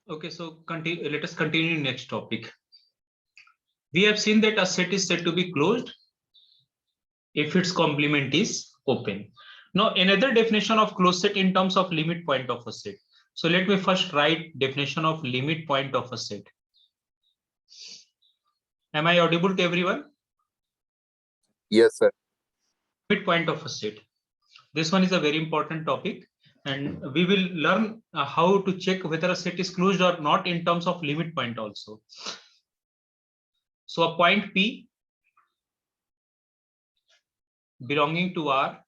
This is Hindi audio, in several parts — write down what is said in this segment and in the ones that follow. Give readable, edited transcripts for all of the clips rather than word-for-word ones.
Okay, so let us continue next topic. We have seen that a set is said to be closed if its complement is open. Now, another definition of closed set in terms of limit point of a set. So let me first write definition of limit point of a set. Am I audible to everyone? Yes, sir. Limit point of a set. This one is a very important topic, and we will learn how to check whether a set is closed or not in terms of limit point also. So a point P belonging to R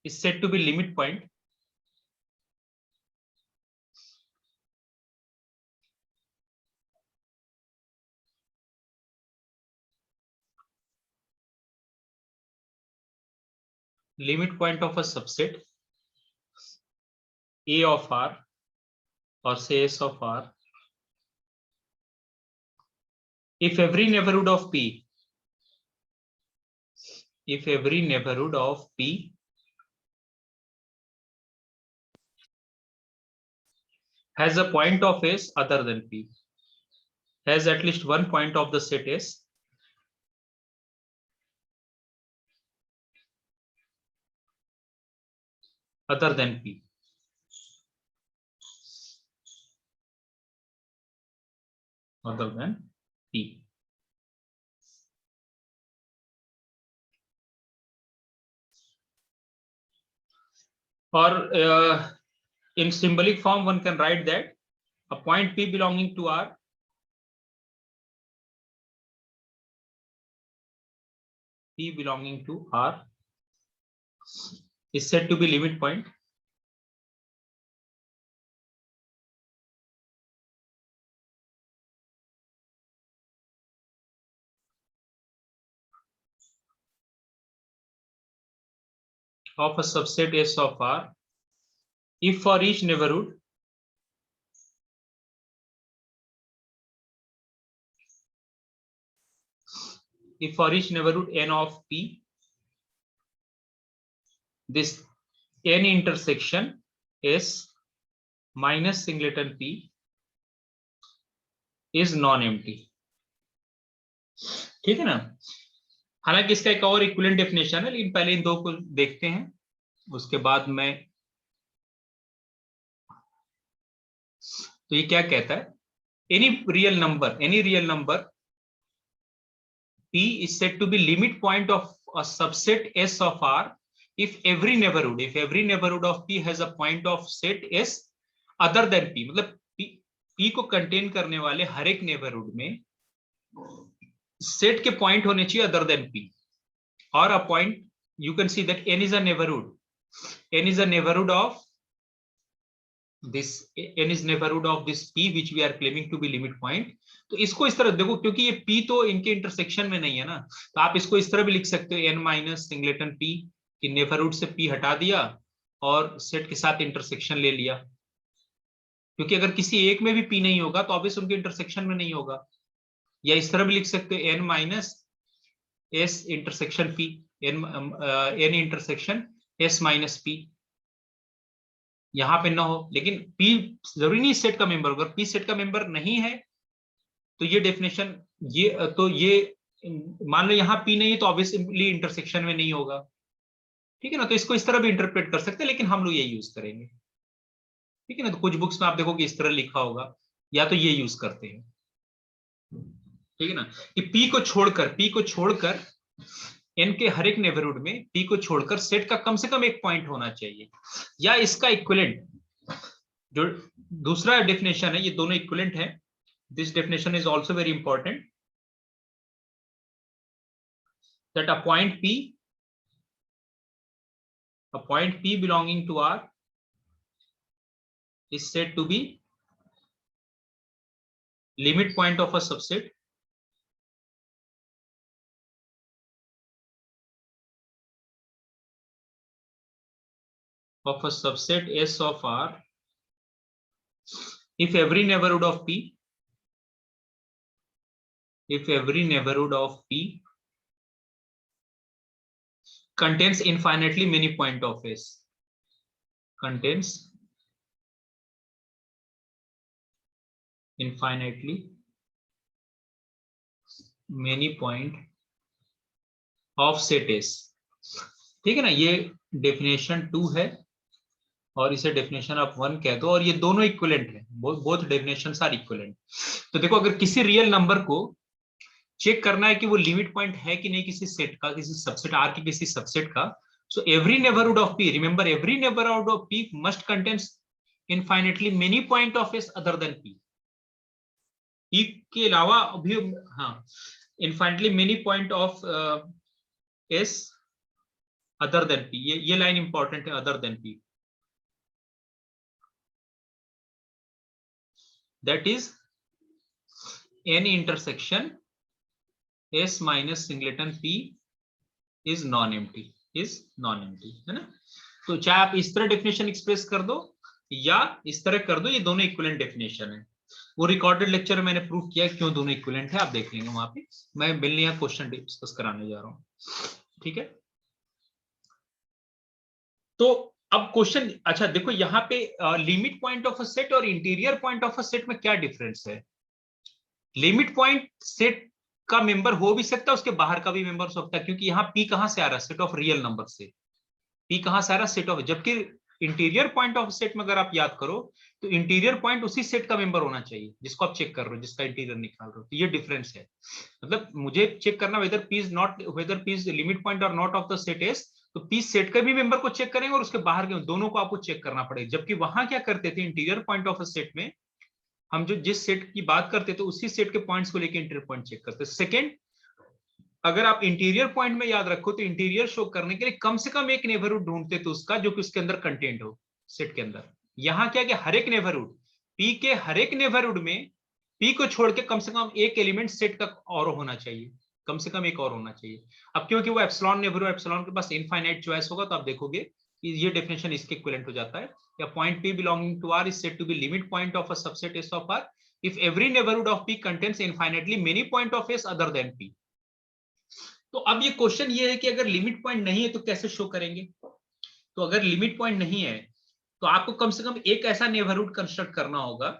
is said to be limit point of a subset A of R, or say S of R, if every neighborhood of P has a point of S other than P, has at least one point of the set S other than P. Other than P. Or in symbolic form, one can write that a point P belonging to R is said to be limit point of a subset S of R if for each neighborhood n of P, this n intersection S minus singleton P is non-empty. ठीक है ना? हालांकि इसका एक और इक्विवेलेंट डेफिनेशन है, लेकिन पहले इन दो को देखते हैं, उसके बाद में। तो ये क्या कहता है? Any real number P is said to be limit point of a subset S of R if every neighborhood of P has a point of set S other than P. मतलब P को कंटेन करने वाले हर एक नेबरहुड में सेट के पॉइंट होने चाहिए अदर देन P, और a point you can see that n is a neighborhood of this P which we are claiming to be limit point. तो इसको इस तरह देखो, क्योंकि ये P तो इनके इंटरसेक्शन में नहीं है ना, तो आप इसको इस तरह भी लिख सकते हो n माइनस सिंगलेटन P कि नेबरहुड से P हटा दिया और सेट के साथ इंटरसेक्शन ले लिया, क्योंकि अगर किसी एक में भी P नहीं होगा तो ऑब्वियस उनके इंटरसेक्शन में नहीं होगा। या इस तरह भी लिख सकते हो n minus S intersection P, n intersection S minus P, यहां पे ना हो, लेकिन P जरूरी नहीं सेट का मेंबर, अगर P सेट का मेंबर नहीं है तो ये डेफिनेशन ये मान लो यहाँ P नहीं है तो ऑब्वियसली इंटरसेक्शन में नहीं होगा, ठीक है ना? तो इसको इस तरह भी इंटरप्रेट कर सकते हैं, लेकिन हम लोग ये यूज करेंगे, ठीक है ना? तो कुछ बुक्स में आप देखो कि इस तरह लिखा होगा, या तो ये यूज करते हैं, ठीक है ना, कि P को छोड़कर n के हर एक नेबरहुड में P को छोड़कर सेट का कम से कम एक पॉइंट होना चाहिए, या इसका इक्विवेलेंट जो दूसरा डेफिनेशन है, ये दोनों इक्विवेलेंट है। This definition is also very important, that a point P belonging to R is said to be limit point of a subset S of R if every neighborhood of P contains infinitely many point of S, contains infinitely many point of set S। ठीक है ना, ये डेफिनेशन 2 है और इसे डेफिनेशन ऑफ 1 कह दो, और ये दोनों इक्विवेलेंट है, बोथ डेफिनेशंस आर इक्विवेलेंट। तो देखो, अगर किसी रियल नंबर को चेक करना है कि वो लिमिट पॉइंट है कि नहीं किसी सेट का, किसी सबसेट आर के किसी सबसेट का, so every neighbourhood of P, remember every neighbourhood of P must contains infinitely many point of S other than P. P के अलावा भी, हाँ, infinitely many point of S other than P, ये लाइन इंपॉर्टेंट है, other than P, that is any intersection S minus singleton P is non empty, है ना। तो चाहे आप इस तरह डेफिनेशन एक्सप्रेस कर दो या इस तरह कर दो, ये दोनों इक्विवेलेंट डेफिनेशन है। वो रिकॉर्डेड लेक्चर में मैंने प्रूव किया क्यों दोनों इक्विवेलेंट है, आप देख लेंगे वहां पे, मैं मिलने या क्वेश्चन डिस्कस कराने जा रहा हूँ, ठीक है। तो अब क्वेश्चन, अच्छा देखो यहाँ पे limit point of a set और interior point of a set में क्या डिफरेंस है। लिमिट पॉइंट सेट का मेंबर हो भी सकता है, उसके बाहर का भी मेंबर हो सकता है, क्योंकि यहाँ पी कहां से आ रहा है, सेट ऑफ रियल नंबर से, पी कहां से आ रहा है, सेट ऑफ, जबकि इंटीरियर पॉइंट ऑफ सेट में अगर आप याद करो तो इंटीरियर पॉइंट उसी सेट का मेंबर होना चाहिए जिसको आप चेक कर रहे हो, जिसका इंटीरियर निकाल रहे हो। तो ये डिफरेंस है, मतलब मुझे चेक करना whether P is not, whether P is limit point और not of the set S, तो पी सेट का भी मेंबर को चेक करेंगे और उसके बाहर के दोनों को आपको चेक करना पड़ेगा। जबकि वहां क्या करते थे, इंटीरियर पॉइंट ऑफ सेट में हम जो जिस सेट की बात करते थे उसी सेट के पॉइंट्स को लेकर इंटीरियर पॉइंट चेक करते। सेकंड, अगर आप इंटीरियर पॉइंट में याद रखो तो इंटीरियर शो करने के लिए कम से कम एक नेबरहुड ढूंढते थे उसका, जो कि उसके अंदर कंटेंट हो सेट के अंदर। यहां क्या कि हर एक नेबरहुड, पी के हर एक नेबरहुड में पी को छोड़ के कम से कम एक एलिमेंट सेट का और होना चाहिए, कम से कम एक और होना चाहिए। अब क्योंकि वो एप्सिलॉन नेबरहुड, एप्सिलॉन के पास इनफाइनाइट चॉइस होगा, तो आप देखोगे कि ये डेफिनेशन इसके इक्विवेलेंट हो जाता है। या point P belonging to R is said to be limit point of a subset S of R if every neighbourhood of P contains infinitely many point of S other than P. तो अब ये क्वेश्चन ये है कि अगर लिमिट पॉइंट नहीं है तो कैसे शो करेंगे। तो अगर लिमिट पॉइंट नहीं है तो आपको कम से कम एक ऐसा नेबरहुड कंस्ट्रक्ट करना होगा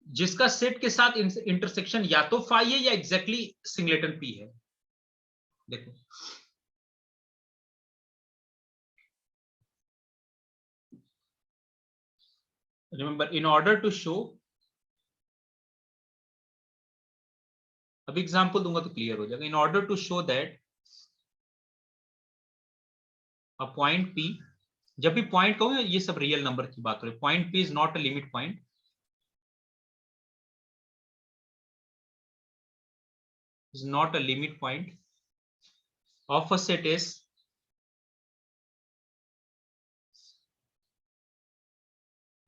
जिसका सेट के साथ इंटरसेक्शन या तो फाई है या एग्जैक्टली सिंगलेटन पी है। देखो remember, in order to show, अब एग्जांपल दूंगा तो क्लियर हो जाएगा। In order to show that a point P, जब भी पॉइंट कहूं ये सब रियल नंबर की बात हो रही है, point P is not a limit point, is not a limit point of a set S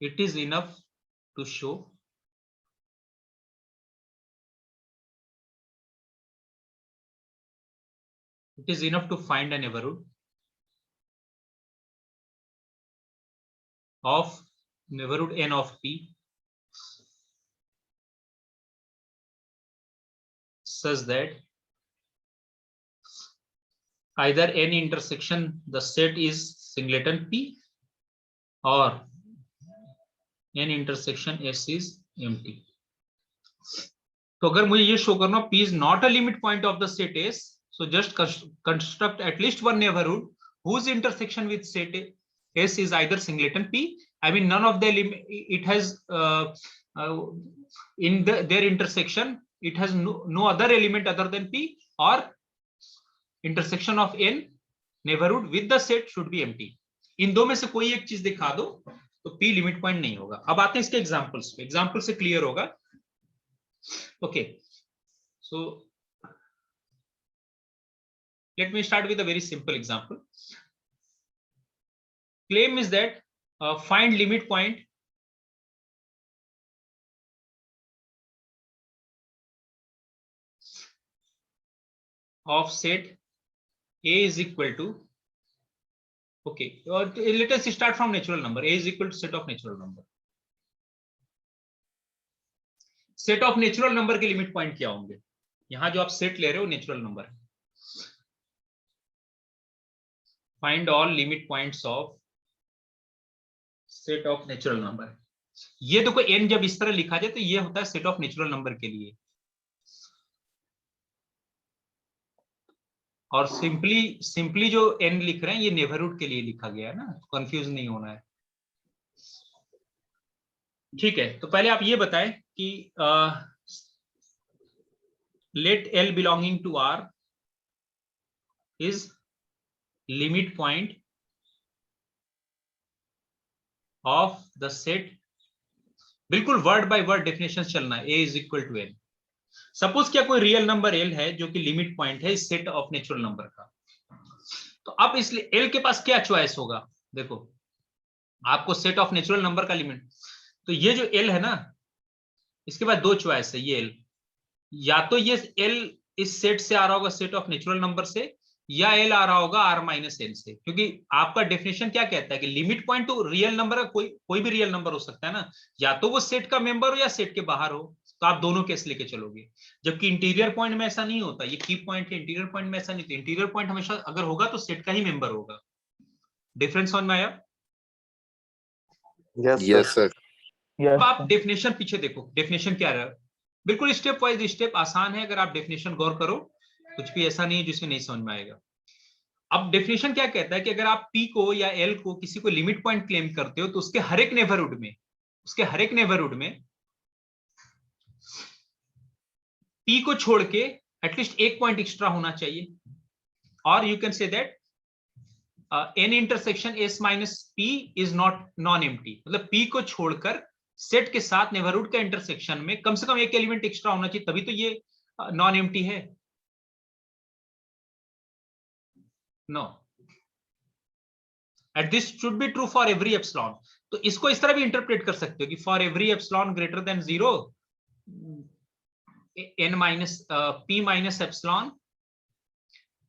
it is enough to show it is enough to find a neighborhood of neighborhood n of p such that either any intersection the set is singleton p or any intersection S is empty। तो अगर मुझे ये शो करना p is not a limit point of the set S, so just construct at least one neighborhood whose intersection with set S is either singleton p, I mean none of the it has in their intersection it has no other element other than p, or intersection of n neighborhood with the set should be empty। इन दो में से कोई एक चीज दिखा दो तो p लिमिट पॉइंट नहीं होगा। अब आते हैं इसके एग्जांपल्स पे, एग्जांपल से क्लियर होगा। Okay, so let me start with a very simple example. Claim is that find limit point of set A is equal to, okay, let us start from natural number, A is equal to set of natural number। Set of natural number के लिमिट पॉइंट क्या होंगे, यहां जो आप सेट ले रहे हो नेचुरल नंबर है। Find all limit points of set of natural number. ये देखो n जब इस तरह लिखा जाए तो ये होता है सेट ऑफ नेचुरल नंबर के लिए, और सिंपली जो n लिख रहे हैं ये नेबरहुड के लिए लिखा गया है ना, कंफ्यूज नहीं होना है। ठीक है, तो पहले आप ये बताएं कि let L belonging to R is limit point of the set, बिल्कुल वर्ड बाय वर्ड डेफिनेशन चलना है, A is equal to N। Suppose क्या कोई रियल नंबर L है जो कि लिमिट पॉइंट है इस सेट ऑफ नेचुरल नंबर का, तो अब इसलिए L के पास क्या चॉइस होगा, देखो आपको सेट ऑफ नेचुरल नंबर का लिमिट, तो ये जो L है ना, इसके बाद दो चॉइस है, ये L या तो ये L इस सेट से आ रहा होगा सेट ऑफ नेचुरल नंबर से, या L आ रहा होगा R माइनस N से, क्योंकि आपका डेफिनेशन क्या कहता है कि लिमिट पॉइंट तो रियल नंबर का कोई भी रियल नंबर हो सकता है ना, या तो वो सेट का मेंबर हो या सेट के बाहर हो, तो आप दोनों केस लेके चलोगे। जबकि इंटीरियर पॉइंट में ऐसा नहीं होता, ये की पॉइंट है, इंटीरियर पॉइंट में ऐसा नहीं होता, इंटीरियर पॉइंट हमेशा अगर होगा तो सेट का ही मेंबर होगा। डिफरेंस समझ में आया? Yes, sir. अब आप डेफिनेशन पीछे देखो, डेफिनेशन क्या रहा, बिल्कुल स्टेप वाइज स्टेप आसान है, अगर आप डेफिनेशन गौर करो कुछ भी ऐसा नहीं है जिसमें नहीं समझ में आएगा। अब डेफिनेशन क्या कहता है कि अगर आप P को या L को किसी को लिमिट पॉइंट क्लेम करते हो तो उसके हर एक नेबरहुड में P को छोड़ के एटलीस्ट एक पॉइंट एक्स्ट्रा होना चाहिए, और you can say that N intersection S minus P is not non empty, मतलब P को छोड़कर सेट के साथ नेबरहुड का इंटरसेक्शन में कम से कम एक एलिमेंट एक्स्ट्रा होना चाहिए, तभी तो ये नॉन एम्प्टी है। No, and this should be true for every epsilon. तो इसको इस तरह भी इंटरप्रेट कर सकते हो कि for every epsilon greater than 0 n minus P minus epsilon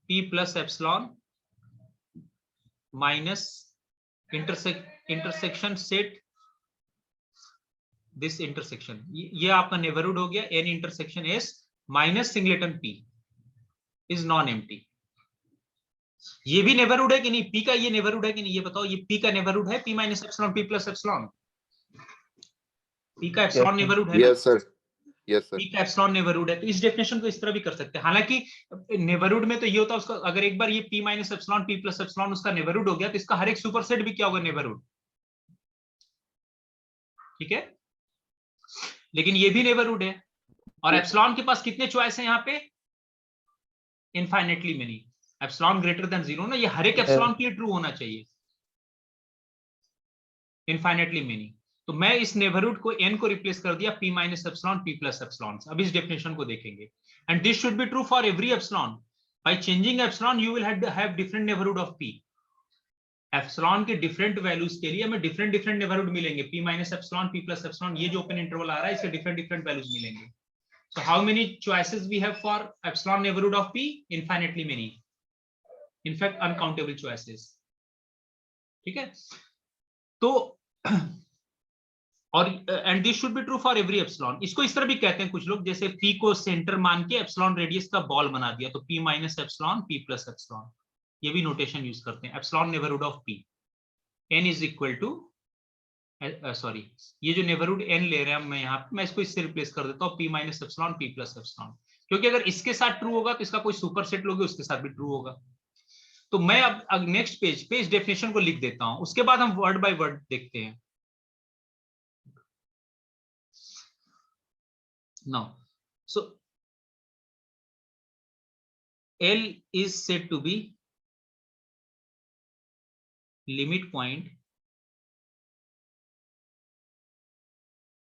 P plus epsilon minus intersection set this intersection, ये आपका नेबरहुड हो गया, n intersection S minus singleton P is non empty. ये भी नेबरहुड है कि नहीं, P का ये नेबरहुड है कि नहीं, ये बताओ, ये P का नेबरहुड है, P minus epsilon P plus epsilon, P का एप्सिलॉन नेबरहुड है ना? Yes, sir. Yes, sir. P का एप्सिलॉन नेबरहुड है, तो इस डेफिनेशन को इस तरह भी कर सकते हैं। हालांकि नेबरहुड में तो ये होता है उसका, अगर एक बार ये P minus epsilon P plus epsilon उसका नेबरहुड हो गया तो इसका हर एक सुपरसेट भी क्या होगा, नेबरहुड। ठीक है, लेकिन ये भी नेबरहुड है, और एप्सिलॉन के पास कितने चॉइस है यहाँ पे, infinitely many. Epsilon greater than 0 ना, ये हर एक एप्सिलॉन के लिए ट्रू होना चाहिए, इनफाइनेटली मेनी। तो मैं इस नेबरहुड को n को रिप्लेस कर दिया P minus epsilon P plus epsilon. अब इस डेफिनेशन को देखेंगे, and this should be true for every epsilon. By changing epsilon you will have different neighbourhood of P। Epsilon के डिफरेंट वैल्यूज के लिए हमें डिफरेंट नेबरहुड मिलेंगे, P minus epsilon P plus epsilon, ये जो ओपन इंटरवल आ रहा है इसके डिफरेंट वैल्यूज मिलेंगे। So how many choices we have for epsilon neighborhood of P? Infinitely many. In fact, uncountable choices. ठीक है, तो और and this should be true for every epsilon. इसको इस तरह भी कहते हैं कुछ लोग, जैसे P को सेंटर मान के एप्सिलॉन रेडियस का बॉल बना दिया, तो P minus epsilon P plus epsilon, ये भी नोटेशन यूज करते हैं। Epsilon neighbourhood of P n is equal to, sorry, ये जो नेबरहुड n ले रहे हैं मैं यहाँ पे, मैं इसको इससे रिप्लेस कर देता हूँ P minus epsilon P plus epsilon, क्योंकि अगर इसके साथ ट्रू होगा तो इसका कोई सुपर सेट लोगे उसके साथ भी ट्रू होगा। तो मैं अब नेक्स्ट पेज पे इस डेफिनेशन को लिख देता हूं, उसके बाद हम वर्ड बाय वर्ड देखते हैं। Now so L is said to be limit point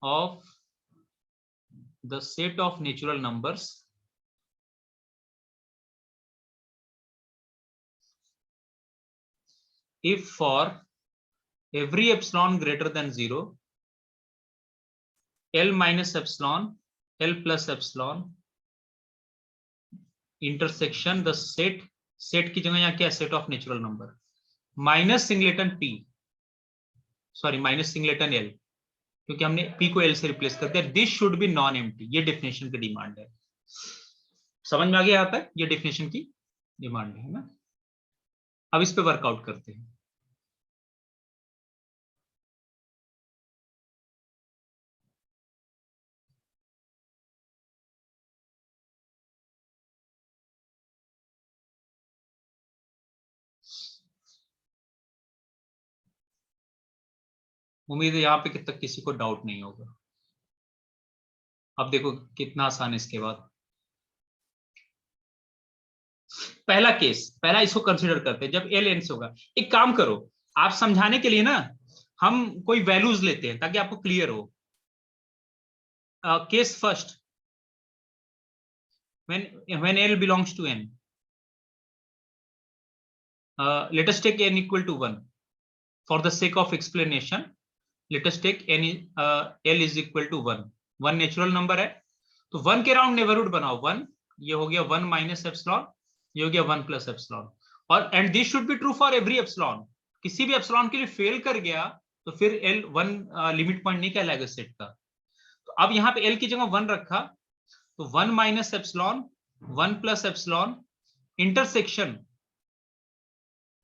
of the set of natural numbers if for every epsilon greater than 0 L minus epsilon L plus epsilon intersection the set की जगह यहाँ क्या, set of natural number minus singleton P, sorry minus singleton L, क्योंकि हमने P को L से रिप्लेस कर दिया। This should B non empty, ये डेफिनेशन की डिमांड है। समझ में आ गया यहाँ तक, ये डेफिनेशन की डिमांड है ना। अब इस पे वर्कआउट करते हैं। उम्मीद है यहाँ पे तक किसी को डाउट नहीं होगा। अब देखो कितना आसान है इसके बाद। पहला केस, पहला इसको कंसिडर करते हैं जब एल एन से होगा। एक काम करो, आप समझाने के लिए ना हम कोई वैल्यूज लेते हैं ताकि आपको क्लियर हो। Case first, when L belongs to n, let us take n equal to 1 for the sake of explanation. Let us take n L is equal to 1, 1 natural number है तो 1 के राउंड नेबरहुड बनाओ। 1 ये हो गया 1 माइनस एप्सिलॉन, ये हो गया 1 प्लस एप्सिलॉन। और and this should be true for every epsilon. किसी भी एप्सिलॉन के लिए फेल कर गया तो फिर L 1 लिमिट पॉइंट नहीं कहलाएगा सेट का। तो अब यहाँ पे L की जगह 1 रखा तो 1 minus epsilon 1 plus epsilon intersection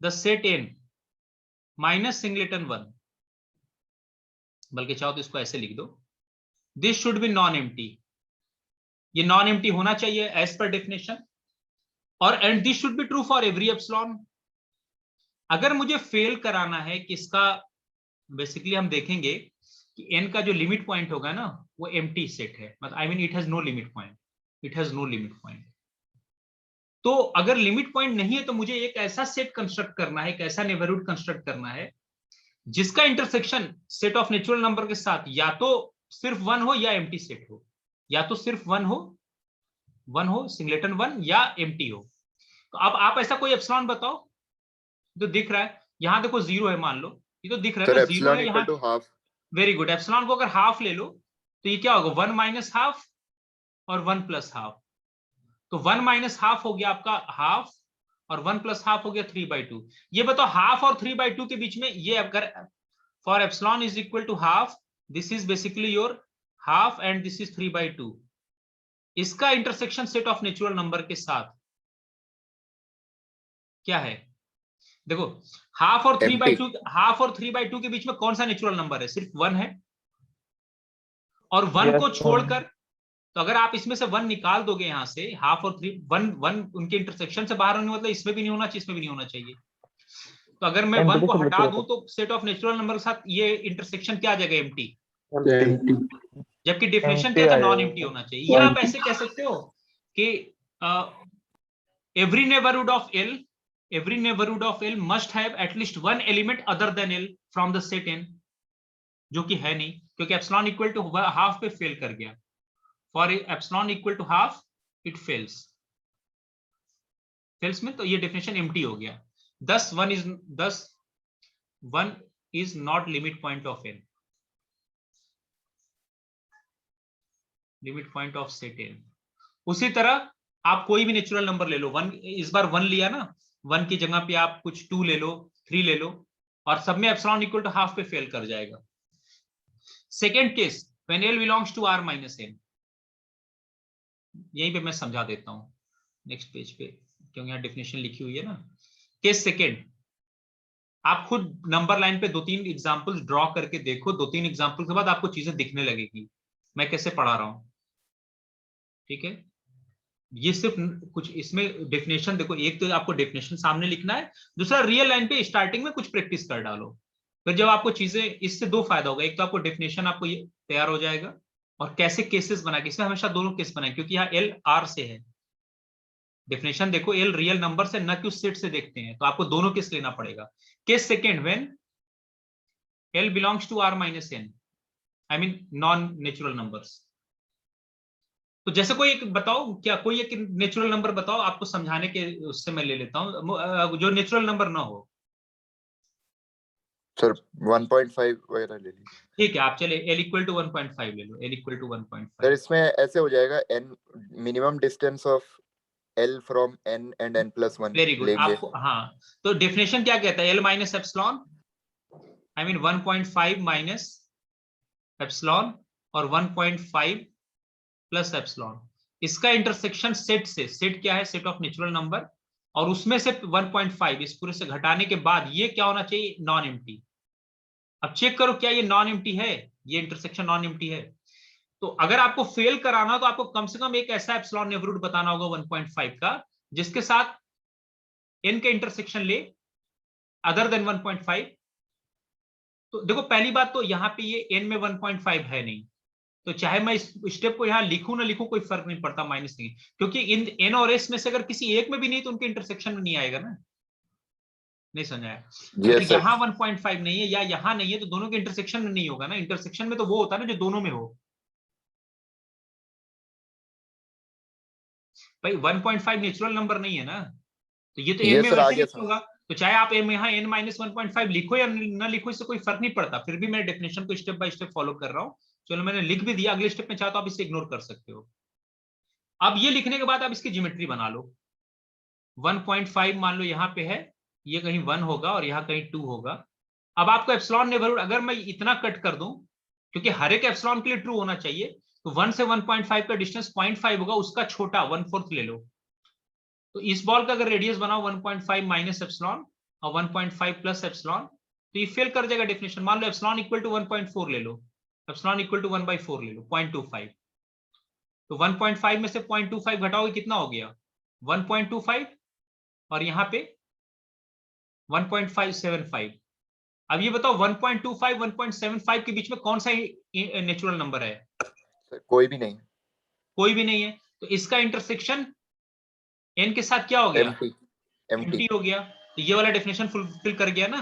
the set n minus singleton 1, बल्कि चाहो तो इसको ऐसे लिख दो, this should B non empty. ये नॉन एम्प्टी होना चाहिए एज पर डेफिनेशन। और and this should be true for every epsilon. अगर मुझे फेल कराना है कि इसका, बेसिकली हम देखेंगे कि n का जो लिमिट पॉइंट होगा ना वो एम्प्टी सेट है, मतलब I mean it has no limit point, it has no limit point. तो अगर लिमिट पॉइंट नहीं है तो मुझे एक ऐसा सेट कंस्ट्रक्ट करना है, एक ऐसा नेबरहुड कंस्ट्रक्ट करना है जिसका intersection set of natural number के साथ या तो सिर्फ 1 हो या एम्प्टी सेट हो, या तो सिर्फ 1 हो सिंगलेटन 1 या एम्प्टी हो। तो अब आप ऐसा कोई एप्सिलॉन बताओ जो दिख रहा है। यहां देखो 0 है, मान लो ये तो दिख रहा है ना 0 है यहाँ। वेरी गुड, एप्सिलॉन को अगर हाफ ले लो तो ये क्या होगा 1 माइनस हाफ और 1 प्लस हाफ। तो 1 माइनस हाफ हो गया आपका हाफ और 1 प्लस हाफ हो गया 3/2। ये बताओ हाफ और 3/2 के बीच में ये अगर for epsilon is equal to half, this is basically your half and this is 3/2, इसका intersection set of natural number के साथ क्या है? देखो हाफ और 3/2, हाफ और 3/2 के बीच में कौन सा नेचुरल नंबर है? सिर्फ 1 है। और 1 को छोड़कर, तो अगर आप इसमें से 1 निकाल दोगे यहां से, हाफ और 3 1 उनके इंटरसेक्शन से बाहर होने, मतलब इसमें भी नहीं होना चाहिए, इसमें भी नहीं होना चाहिए। तो अगर मैं 1 को हटा दूं तो सेट ऑफ नेचुरल नंबर के साथ ये इंटरसेक्शन क्या आ जाएगा? एम्प्टी। जबकि डेफिनेशन क्या था? नॉन एम्प्टी होना चाहिए। या आप ऐसे कह सकते हो कि every neighbourhood of L must have at least 1 element other than L from the set n, जो कि है नहीं क्योंकि एप्सिलॉन इक्वल टू हाफ पे फेल कर गया। For epsilon equal to half it fails में, तो ये डेफिनेशन एम्प्टी हो गया। thus 1 is not limit point of L, limit point of set n। उसी तरह आप कोई भी नेचुरल नंबर ले लो, 1 इस बार 1 लिया ना, 1 की जगह पे आप कुछ 2 ले लो, 3 ले लो, और सब में एप्सिलॉन इक्वल टू हाफ पे फेल कर जाएगा। Second case, when L belongs to R minus n, यहीं पे मैं समझा देता हूं नेक्स्ट पेज पे, क्योंकि यहाँ डेफिनेशन लिखी हुई है ना। केस सेकेंड, आप खुद नंबर लाइन पे 2-3 एग्जांपल्स ड्रॉ करके देखो, 2-3 एग्जांपल के बाद आपको चीजें दिखने लगेगी मैं कैसे पढ़ा रहा हूं। ठीक है, ये सिर्फ कुछ इसमें डेफिनेशन देखो, एक तो आपको डेफिनेशन सामने लिखना है, दूसरा रियल लाइन पे स्टार्टिंग में कुछ प्रैक्टिस कर डालो। फिर जब आपको चीजें, इससे 2 फायदा होगा, एक तो आपको डेफिनेशन आपको ये तैयार हो जाएगा, और कैसे केसेस बना के, इसमें हमेशा दोनों केस बनाए क्योंकि यहाँ L R से है। डेफिनेशन देखो L रियल नंबर से न कि उस सेट से देखते हैं, तो आपको दोनों केस लेना पड़ेगा। Case second, when L belongs to R minus n, I mean non natural numbers. तो जैसे कोई एक बताओ, क्या कोई एक नेचुरल नंबर बताओ, आपको समझाने के उससे मैं ले लेता हूं, जो नेचुरल नंबर ना हो। सर 1.5 वगैरह ले लीजिए। ठीक है, आप चले L इक्वल टू 1.5 ले लो, L इक्वल टू 1.5। सर इसमें ऐसे हो जाएगा n minimum distance of L from n and n+1 very good. लेंगे। आपको हाँ, तो डेफिनेशन क्या कहता है? L minus epsilon, I mean 1.5 minus epsilon और 1.5 प्लस एप्सिलॉन, इसका इंटरसेक्शन सेट से, सेट क्या है? सेट ऑफ नेचुरल नंबर, और उसमें से 1.5 इस पूरे से घटाने के बाद ये क्या होना चाहिए? Non empty. अब चेक करो क्या ये नॉन एम्प्टी है, ये इंटरसेक्शन नॉन एम्प्टी है। तो अगर आपको फेल कराना तो आपको कम से कम एक ऐसा एप्सिलॉन नेबरहुड बताना होगा 1.5 का जिसके साथ n के इंटरसेक्शन ले अदर देन 1.5, तो देखो पहली बात तो यहाँ पे ये n में 1.5 है नहीं, तो चाहे मैं इस स्टेप को यहाँ लिखूं ना लिखूं कोई फर्क नहीं पड़ता, माइनस नहीं, क्योंकि इन n और s में से अगर किसी एक में भी नहीं तो उनके इंटरसेक्शन में नहीं आएगा ना। नहीं समझाया? अगर यस सर। यहाँ 1.5 नहीं है या यहाँ नहीं है तो दोनों के इंटरसेक्शन में नहीं होगा ना। इंटरसेक्शन में तो वो होता है ना जो दोनों में हो। भाई 1.5 नेचुरल नंबर नहीं है ना, तो ये तो n यस में सर, आ वैसे गया लिखा समझ। होगा। तो चाहे आप m यहाँ n माइनस 1.5 लिखो या ना लिखो, इससे कोई फर्क नहीं पड़ता, फिर भी मैं डेफिनेशन को स्टेप बाय स्टेप फॉलो कर रहा हूँ। चलो मैंने लिख भी दिया, अगले स्टेप में चाहो तो आप इसे इग्नोर कर सकते हो। अब ये लिखने के बाद आप इसकी ज्योमेट्री बना लो। 1.5 मान लो यहाँ पे है, ये कहीं 1 होगा और यहाँ कहीं 2 होगा। अब आपको एप्सिलॉन नेबरहुड अगर मैं इतना कट कर दूं, क्योंकि हर एक एप्सिलॉन के लिए ट्रू होना चाहिए, तो 1 से 1.5 का डिस्टेंस 0.5 होगा, उसका छोटा 1/4 ले लो। तो इस बॉल का अगर रेडियस बनाओ 1.5 माइनस एप्सिलॉन और 1.5 प्लस एप्सिलॉन, तो ये फेल कर जाएगा डेफिनेशन। मान लो एप्सिलॉन इक्वल टू 1.4 ले लो, एप्सिलॉन इक्वल टू 1/4 ले लो, 0.25। तो 1.5 में से 0.25 घटाओगे कितना हो गया? 1.25, और यहाँ पे 1.575। अब ये बताओ 1.25 1.75 के बीच में कौन सा नेचुरल नंबर है? सर कोई भी नहीं। कोई भी नहीं है। तो इसका इंटरसेक्शन n के साथ क्या हो गया? एम्प्टी। एम्प्टी। एम्प्टी हो गया। तो ये वाला डेफिनेशन फुलफिल कर गया ना।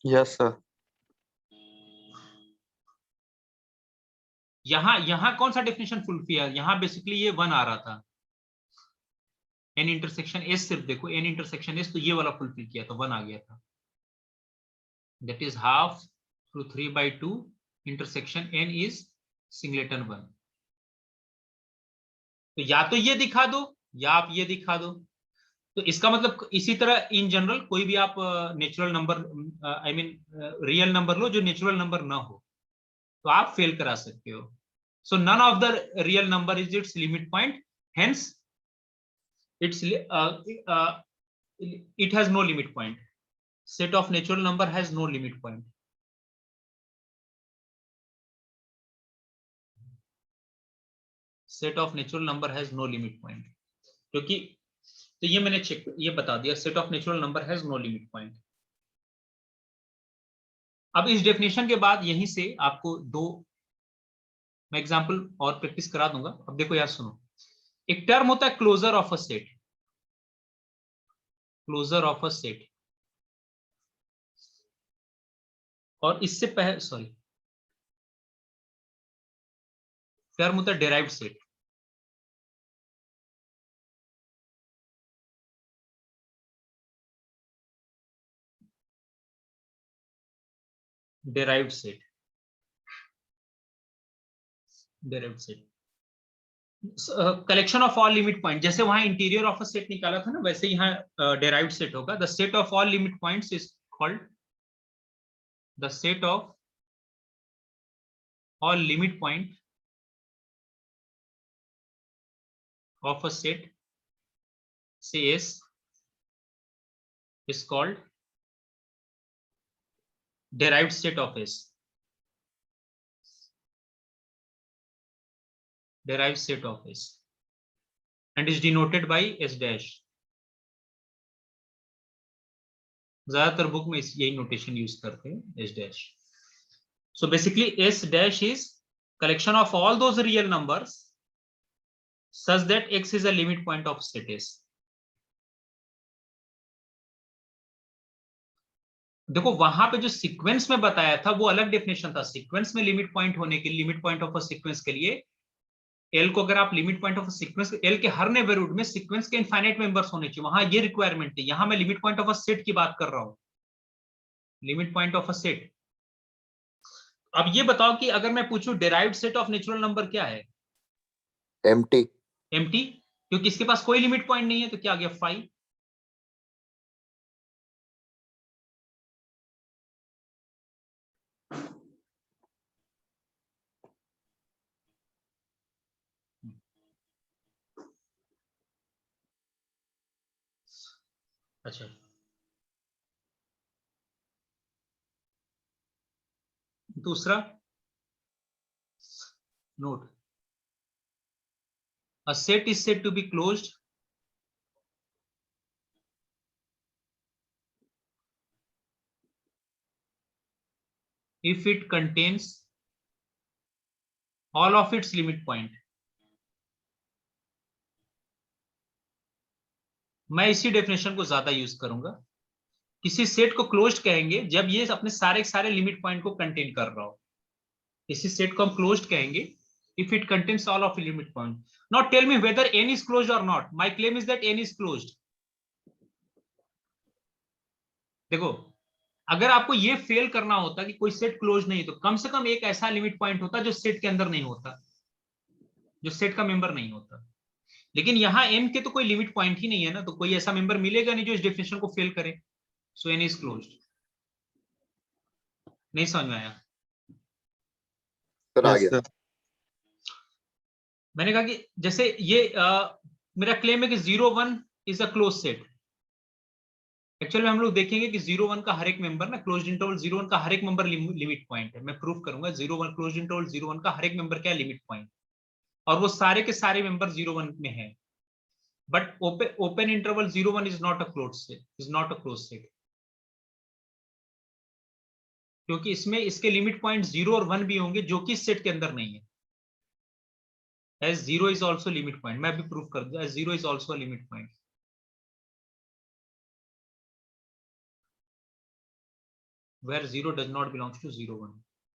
Yes sir. यहां कौन सा डेफिनेशन फुलफिल है? यहां बेसिकली ये 1 आ रहा था, n इंटरसेक्शन s, सिर्फ देखो n इंटरसेक्शन s, तो ये वाला फुलफिल किया तो 1 आ गया था। That is half through 3/2 intersection n is singleton 1। तो या तो ये दिखा दो या आप ये दिखा दो। तो इसका मतलब इसी तरह इन जनरल कोई भी आप natural number, I mean real number लो जो नेचुरल नंबर ना हो, तो आप फेल करा सकते हो। So none of the real number is its limit point, hence its it has no limit point. Set of natural number has no limit point. Set of natural number has no limit point. क्योंकि तो ये मैंने चेक ये बता दिया, set of natural number has no limit point. अब इस डेफिनेशन के बाद यहीं से आपको दो मैं एग्जांपल और प्रैक्टिस करा दूंगा। अब देखो यार सुनो, एक टर्म होता है closure of a set, closure of a set, और इससे पहले सॉरी टर्म होता है derived set. Derived set, derived set collection of all limit point. जैसे वहां इंटीरियर ऑफ अ सेट निकाला था ना, वैसे यहाँ डेराइव्ड सेट होगा। The set of all limit points is called the set of all limit point of a set, say S, is called derived set of S, derived set of S, and is denoted by S dash। ज्यादातर बुक में यही नोटेशन यूज करते हैं, S dash। So basically S dash is collection of all those real numbers such that X is a limit point of set S। देखो वहां पे जो सीक्वेंस में बताया था वो अलग डेफिनेशन था। सीक्वेंस में लिमिट पॉइंट होने के लिए, limit point of a sequence के लिए एल को अगर आप limit point of sequence, L के हर नेबरहुड में सीक्वेंस के इनफाइनाइट मेंबर्स होने चाहिए, वहां ये रिक्वायरमेंट है। यहां मैं limit point of a set की बात कर रहा हूं, limit point of a set. अब ये बताओ कि अगर मैं पूछूं derived set of natural number क्या है? एम्प्टी। एम्प्टी, क्योंकि इसके पास कोई लिमिट पॉइंट नहीं है, तो क्या आ गया? 5। अच्छा, दूसरा note, a set is said to be closed if it contains all of its limit point। मैं इसी डेफिनेशन को ज्यादा यूज करूंगा। किसी सेट को क्लोज्ड कहेंगे जब ये अपने सारे सारे लिमिट पॉइंट को कंटेन कर रहा हो। इसी सेट को हम क्लोज्ड कहेंगे if it contains all of the limit point। Now tell me whether n is closed or not। My claim is that n is closed। देखो, अगर आपको ये फेल करना होता कि कोई सेट क्लोज नहीं, तो कम से कम एक ऐसा लिमिट पॉइंट होता जो सेट के अंदर नहीं होता, जो सेट का मेंबर नहीं होता। लेकिन यहाँ n के तो कोई लिमिट पॉइंट ही नहीं है ना, तो कोई ऐसा मेंबर मिलेगा नहीं जो इस डेफिनेशन को फेल करे। सो n इज क्लोज्ड। नहीं समझ में आया? सर आ गया। मैंने कहा कि जैसे ये मेरा क्लेम है कि 0 1 is a close set. Actually में हम लोग देखेंगे कि 0 1 का हर एक मेंबर ना, क्लोज्ड इंटरवल 0 1 का हर एक मेंबर लिमिट पॉइंट है। मैं प्रूफ करूंगा 0 1 क्लोज्ड इंटरवल 0 1 का हर एक मेंबर क्या है, लिमिट पॉइंट। और वो सारे के सारे मेंबर 0 1 में है। But open interval 0 1 is not a close set, is not a close set, क्योंकि इसमें इसके लिमिट पॉइंट 0 और 1 भी होंगे जो कि इस सेट के अंदर नहीं है। as 0 is also limit point। मैं भी प्रूफ कर दूं as 0 is also a limit point। where 0 does not belongs to 0 1।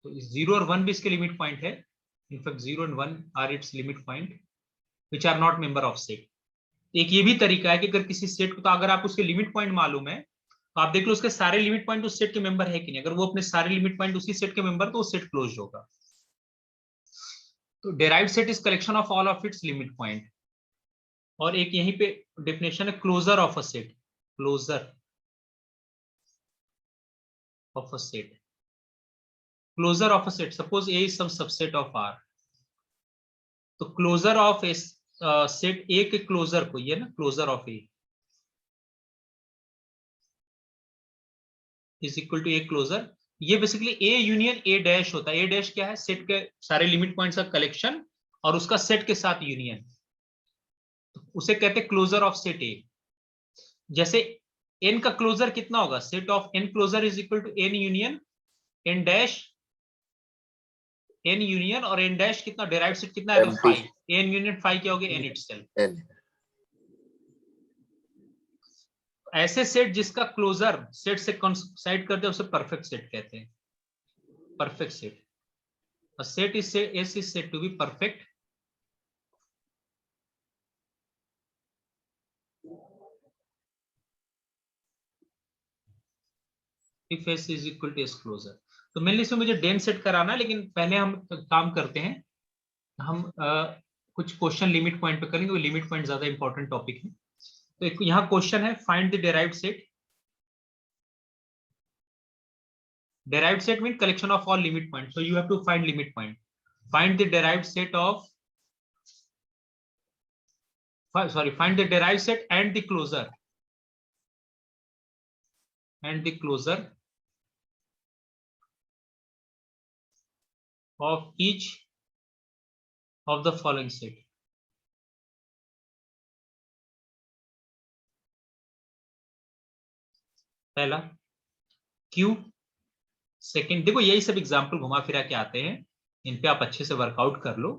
तो इस 0 और 1 भी इसके लिमिट पॉइंट है। In fact 0 and 1 are its limit point which are not member of set। एक ये भी तरीका है कि अगर किसी सेट को, तो अगर आप उसके लिमिट पॉइंट मालूम है तो आप देख लो उसके सारे लिमिट पॉइंट उस सेट के मेंबर है कि नहीं। अगर वो अपने सारे लिमिट पॉइंट उसी सेट के मेंबर, तो वो सेट क्लोज होगा। तो derived set is collection of all of its limit point. और एक यहीं पे डेफिनेशन है closure of a set. Closure of a set, closure of a set, suppose A is some subset of R। तो closure of a set A के closure को, ये ना closure of A is equal to A closure। ये basically A union A dash होता है। A डैश क्या है, सेट के सारे लिमिट पॉइंट्स का कलेक्शन और उसका सेट के साथ यूनियन, तो उसे कहते हैं क्लोजर ऑफ सेट A। जैसे n का क्लोजर कितना होगा, set of n closure is equal to n union n dash, n union और n डैश कितना, डेराइव्ड सेट कितना आएगा, 5। n यूनियन 5 क्या होगा, n इटसेल्फ। ऐसे सेट जिसका क्लोजर सेट से कोइंसाइड करते हैं उसे परफेक्ट सेट कहते हैं। Perfect set, a set is S is said to be perfect if S is equal to S closure। तो मेनली इसमें मुझे डेन सेट कराना है, लेकिन पहले हम काम करते हैं, हम कुछ क्वेश्चन लिमिट पॉइंट पे करेंगे। वो लिमिट पॉइंट ज्यादा इंपॉर्टेंट टॉपिक है। तो एक यहाँ क्वेश्चन है, find the derived set. Derived set means collection of all limit points, so you have to find limit point। Find the derived set of, find the derived set and the closure, of each of the following set। पहला Q, सेकंड, देखो यही सब एग्जांपल घुमा फिरा के आते हैं, इन पे आप अच्छे से वर्कआउट कर लो।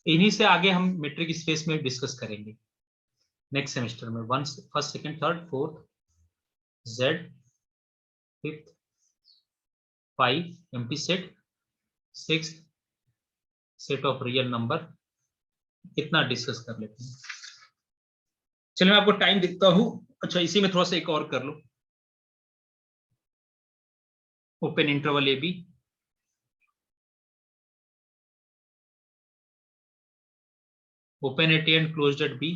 इन्हीं से आगे हम मेट्रिक स्पेस में डिस्कस करेंगे नेक्स्ट सेमेस्टर में। First second third fourth, Z, fifth 5 empty set, sixth set of real number. इतना डिस्कस कर लेते हैं। चलिए मैं आपको टाइम दिखता हूं। अच्छा, इसी में थोड़ा सा एक और कर लो। Open interval AB, open at A and closed at B।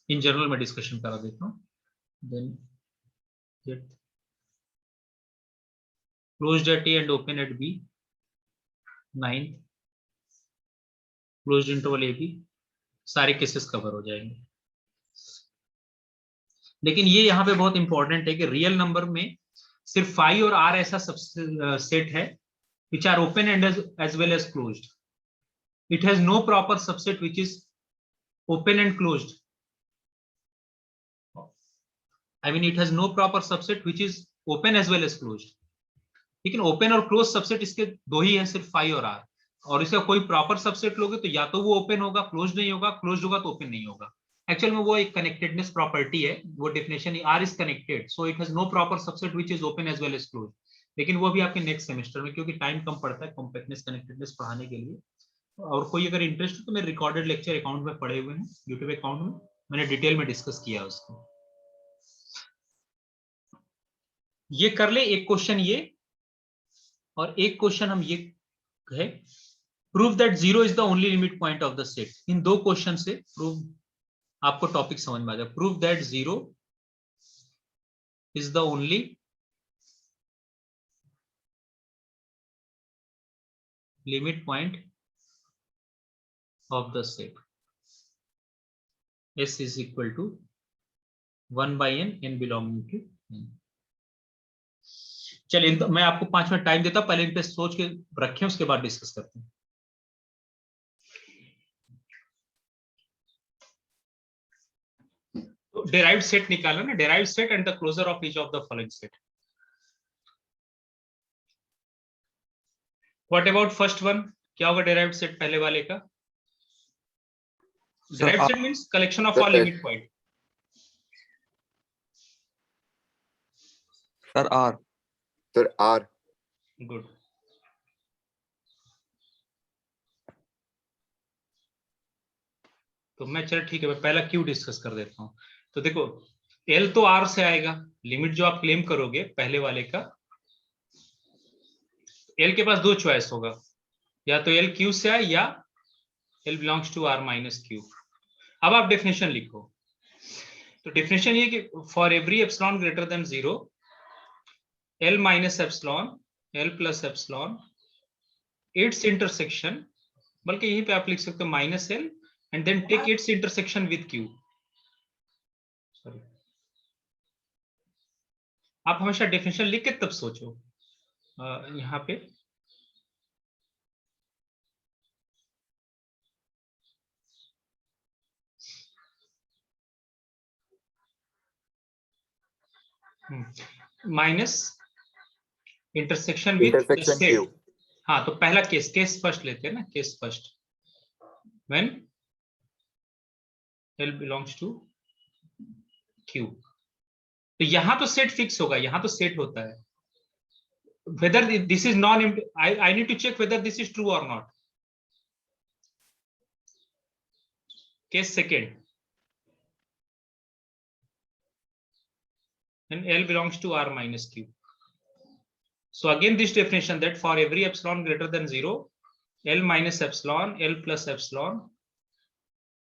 In general में डिस्कशन करा देता हूं। Then closed at A and open at B, 9 closed interval AB, सारे केसेस कवर हो जाएंगे। लेकिन ये यहाँ पे बहुत इंपॉर्टेंट है कि रियल नंबर में सिर्फ फाई और आर ऐसा सेट है which are open and as well as closed। It has no proper subset which is open and closed। I mean it has no proper subset which is open as well as closed। लेकिन ओपन और क्लोज सबसेट इसके दो ही है, सिर्फ फाई और आर, और इसका कोई प्रॉपर सबसेट लोगे तो या तो वो ओपन होगा, क्लोज नहीं होगा, क्लोज होगा तो ओपन नहीं होगा। एक्चुअल में वो एक कनेक्टेडनेस प्रॉपर्टी है, वो definition R is connected so it has no proper subset which is open as well as close. लेकिन वो भी आपके नेक्स्ट सेमेस्टर में, क्योंकि टाइम कम पड़ता है कॉम्पैक्टनेस कनेक्टेडनेस पढ़ाने के लिए। और कोई अगर इंटरेस्ट हो तो मेरे रिकॉर्डेड लेक्चर अकाउंट में पड़े हुए हैं, यूट्यूब अकाउंट में मैंने डिटेल में डिस्कस किया उसको। ये कर ले एक क्वेश्चन ये, और एक क्वेश्चन हम ये है, prove that zero is the only limit point of the set. इन दो क्वेश्चन से प्रूव, आपको टॉपिक समझ में आ जाए। Prove that zero is the only limit point of the set S is equal to 1 by n, n belonging to n। चलिए तो मैं आपको 5 मिनट टाइम देता हूं, पहले इन पे सोच के रखें, उसके बाद डिस्कस करते हैं। तो डेराइव्ड सेट निकाला ना, derived set and the closure of each of the following set. What about first one, क्या होगा डेराइव्ड सेट पहले वाले का? Derived set means collection of all limit point. Sir R. Sir R. Good. तो मैं चल ठीक है, मैं पहला क्यू डिस्कस कर देता हूं। तो देखो एल तो आर से आएगा, लिमिट जो आप क्लेम करोगे पहले वाले का, एल के पास दो चॉइस होगा, या तो एल क्यू से आए या L belongs to R minus Q. अब आप डेफिनेशन लिखो। तो डेफिनेशन ये कि for every epsilon greater than 0 L minus epsilon L plus epsilon its intersection, बल्कि यहीं पे आप लिख सकते हो minus L and then take its intersection with Q. Sorry, आप हमेशा डेफिनेशन लिख के तब सोचो। यहाँ पे माइनस इंटरसेक्शन विद क्यू। हाँ, तो पहला केस फर्स्ट लेते हैं ना, case first when L belongs to Q। तो यहां तो सेट फिक्स होगा, यहां तो सेट होता है। whether this is non-empty, I need to check whether this is true or not. Case second, and L belongs to R minus Q. So again this definition that for every epsilon greater than 0 L minus epsilon L plus epsilon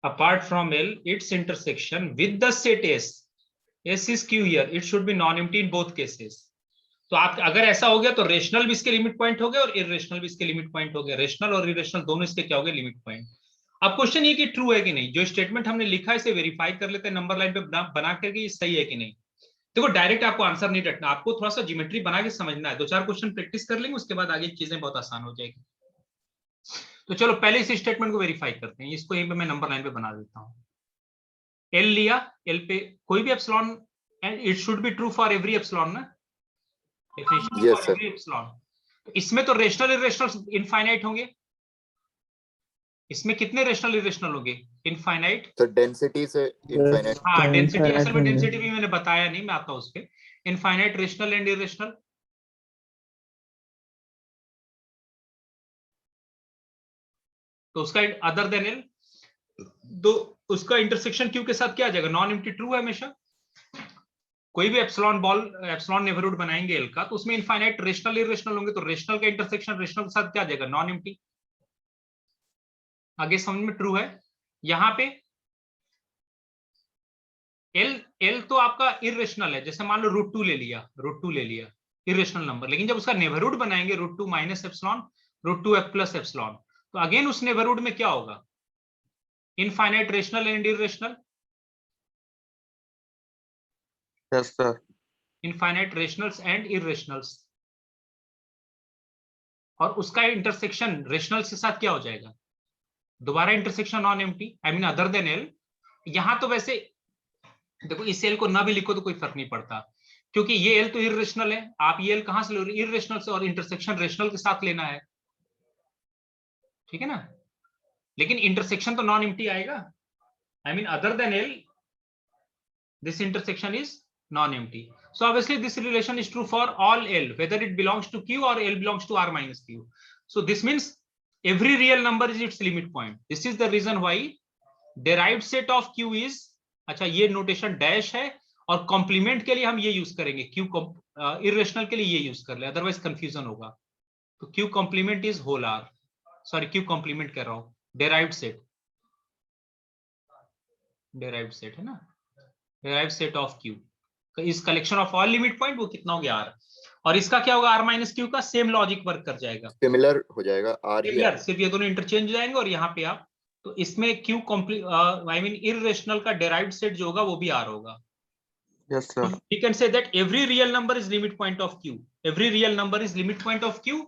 apart from L its intersection with the set S is Q here, it should be non-empty in both cases. तो आप अगर ऐसा हो गया तो रेशनल भी इसके लिमिट पॉइंट हो गए और इरेशनल भी इसके लिमिट पॉइंट हो गए, रेशनल और इरेशनल दोनों इसके क्या हो गए, लिमिट पॉइंट। अब क्वेश्चन ये कि ट्रू है कि नहीं, जो स्टेटमेंट हमने लिखा है इसे वेरीफाई कर लेते हैं नंबर लाइन पे बना करके, सही है कि नहीं। देखो डायरेक्ट आपको आंसर नहीं रखना, आपको थोड़ा सा ज्योमेट्री बना के समझना है, 2-4 क्वेश्चन प्रैक्टिस कर लेंगे, उसके बाद आगे चीजें बहुत आसान हो जाएगी। तो चलो पहले इस स्टेटमेंट को वेरीफाई करते हैं, इसको यहीं पे मैं नंबर लाइन पे बना देता हूँ। एल लिया, एल पे कोई भी epsilon, and it should be true for every epsilon ना, definition Yes, for every epsilon. तो इसमें तो रेशनल इरेशनल इनफाइनाइट होंगे, इसमें कितने रेशनल इरेशनल होंगे, इनफाइनाइट। तो डेंसिटी से इनफाइनाइट। हाँ डेंसिटी, असल में डेंसिटी भी मैंने बताया नहीं, मैं आता हूँ उस पे। इनफाइनाइट रेशनल एंड इरेशनल, तो उसका अदर देन एल, दो उसका इंटरसेक्शन क्यू के साथ क्या आ जाएगा, नॉन एम्प्टी ट्रू है हमेशा। कोई भी एप्सिलॉन बॉल एप्सिलॉन नेबरहुड बनाएंगे एल का, तो उसमें इनफाइनाइट रेशनल इरेशनल होंगे, तो रेशनल का इंटरसेक्शन रेशनल के साथ क्या आ जाएगा, नॉन एम्प्टी। आगे समझ में ट्रू है। यहां पे एल तो आपका इरेशनल है, जैसे मान लो √2 ले लिया इरेशनल नंबर, लेकिन जब उसका नेबरहुड बनाएंगे √2 minus epsilon √2 f plus epsilon, तो अगेन उस नेबरहुड में क्या होगा, infinite rational and irrational. Yes sir. Infinite rationals and irrationals, और उसका इंटरसेक्शन रेशनल के साथ क्या हो जाएगा, दोबारा intersection non empty, I mean other than L. यहां तो वैसे देखो इस एल को ना भी लिखो तो कोई फर्क नहीं पड़ता, क्योंकि ये एल तो इररेशनल है, आप ये एल कहां से ले रहे हो, इररेशनल से, और इंटरसेक्शन रेशनल के साथ लेना है, ठीक है ना। लेकिन इंटरसेक्शन तो नॉन एम्प्टी आएगा, I mean other than L this intersection is non-empty. So obviously this relation is true for all L, whether it belongs to Q or L belongs to R minus Q. So this means every real number is its limit point. This is the reason why derived set of Q is, अच्छा ये नोटेशन डैश है, और कॉम्प्लीमेंट के लिए हम ये यूज करेंगे, Q इरेशनल के लिए ये यूज कर ले, अदरवाइज कंफ्यूजन होगा। तो Q complement is whole R, sorry Q complement कर रहा हूं, derived set है ना, derived set of Q इस collection of all limit point, वो कितना हो गया R, और इसका क्या होगा R माइनस Q का सेम लॉजिक वर्क कर जाएगा, सिमिलर हो जाएगा R ही सिमिलर, सिर्फ ये दोनों इंटरचेंज हो जाएंगे, और यहाँ पे आप, तो इसमें Q आई मीन इररेशनल का डेराइव्ड सेट जो होगा वो भी R होगा। Yes, sir. We can say that every real number is limit point of Q, every real number is limit point of Q,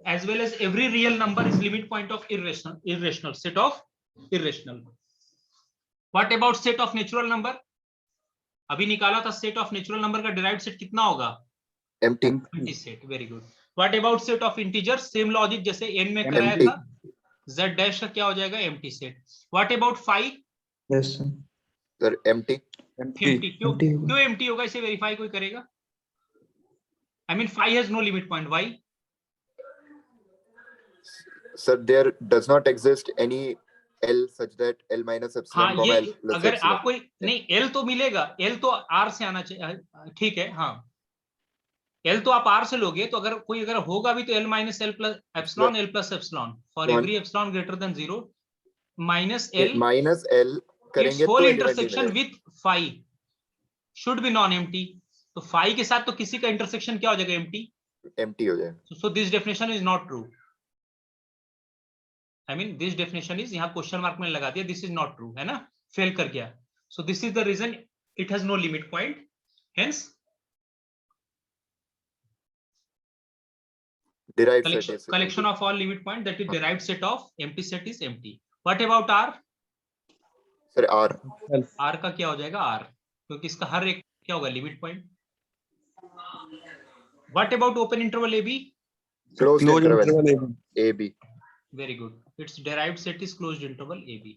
as well as every real number is limit point of irrational set of irrational. What about set of natural number? अभी निकाला था सेट ऑफ नेचुरल नंबर का डिराइव्ड सेट कितना होगा, empty set, very good. What about set of integer, same logic जैसे n में कराया था, z डैश का क्या हो जाएगा, empty set. What about 5? Yes sir empty empty क्यों एम्प्टी होगा, इसे वेरीफाई कोई करेगा, I mean 5 has no limit point, why? Sir there does not exist any L such that L minus epsilon हाँ, comma ये L plus अगर epsilon. आपको नहीं L तो मिलेगा, L तो R से आना चाहिए, ठीक है, हाँ L तो आप R से लोगे, तो अगर कोई अगर होगा भी तो L minus L plus epsilon, L plus epsilon, for every epsilon greater than 0 minus L करेंगे its whole तो intersection with phi should be non-empty, तो phi के साथ तो किसी का इंटरसेक्शन क्या हो जाएगा, एम्प्टी हो जाएगा। so this definition is not true, I mean this definition is, यहाँ क्वेश्चन मार्क में लगा दिया, this is not true, है ना, फेल कर गया, so this is the reason it has no limit point, hence derived set is collection of all limit point, that is derived set of empty set is empty. What about R? Sir R R का क्या हो जाएगा, R, क्योंकि इसका हर एक क्या होगा, limit point. What about open interval AB? closed interval AB. Very good, its derived set is closed interval AB.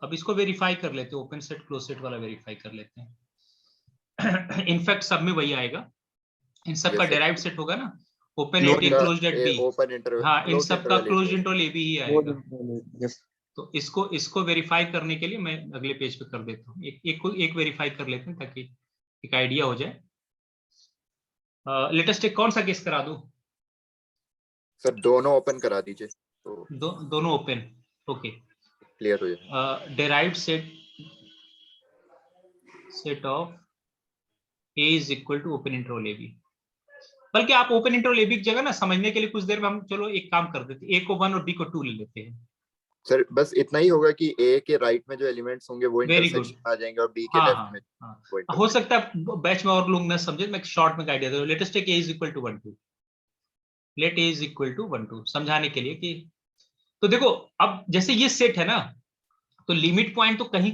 अब इसको वेरीफाई कर लेते हैं, ओपन सेट क्लोज सेट वाला वेरीफाई कर लेते हैं। इनफैक्ट सब में वही आएगा, इन सब का डेराइव्ड सेट होगा ना, open at B closed at B, open interval, हाँ इन सब का क्लोज्ड इंटरवल ए बी ही आएगा। Yes. तो इसको वेरीफाई करने के लिए मैं अगले पेज पे कर देता हूँ, एक वेरीफाई कर लेते हैं ताकि एक आइडिया हो जाए। लेटेस्ट टेक कौन सा केस करा दूं? सर दोनों ओपन करा दीजिए तो दोनों ओपन, ओके क्लियर हो जाए। Derived set of A is equal to open interval A B, बल्कि आप ओपन इंटरवल ए बी की जगह ना समझने के लिए कुछ देर में हम चलो एक काम कर देते हैं, A को 1 और B को 2 ले लेते हैं। सर बस इतना ही होगा कि A के राइट में जो एलिमेंट्स होंगे वो इंटरसेक्शन आ जाएंगे और B के लेफ्ट में हाँ, हो सकता है बैच में और लोग न समझे, मैं शॉर्ट में आइडिया दे दूं। Let's take A is equal to 1 2, let A is equal to 1 2 समझाने के लिए कि, तो देखो अब जैसे ये सेट है ना, तो लिमिट पॉइंट तो कहीं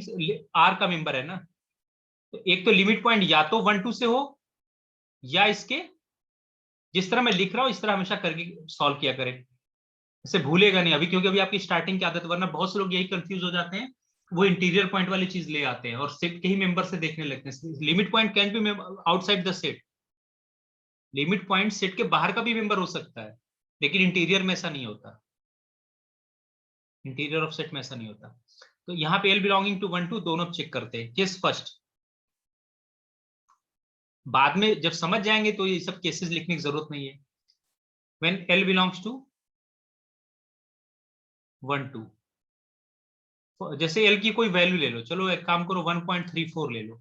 R का मेंबर है ना, तो एक तो लिमिट पॉइंट या तो 1 2 से हो, या इसके जिस तरह मैं लिख रहा हूं इस तरह हमेशा करके सॉल्व किया करें, इसे भूलेगा नहीं अभी, क्योंकि अभी आपकी स्टार्टिंग की आदत, वरना बहुत से लोग यही कंफ्यूज हो जाते हैं, वो इंटीरियर पॉइंट वाली चीज ले आते हैं और सेट के ही मेंबर से देखने लगते हैं। Limit point can be outside the set, limit point set के बाहर का भी मेंबर हो सकता है, लेकिन इंटीरियर में ऐसा नहीं होता, इंटीरियर ऑफ सेट में ऐसा नहीं होता। तो यहाँ पे L बिलोंगिंग टू 1 2 दोनों चेक करते हैं, केस फर्स्ट, बाद में जब समझ जाएंगे तो ये सब केसेस लिखने की जरूरत नहीं है। When L belongs to 1 2, जैसे L की कोई वैल्यू ले लो, चलो एक काम करो 1.34 ले लो,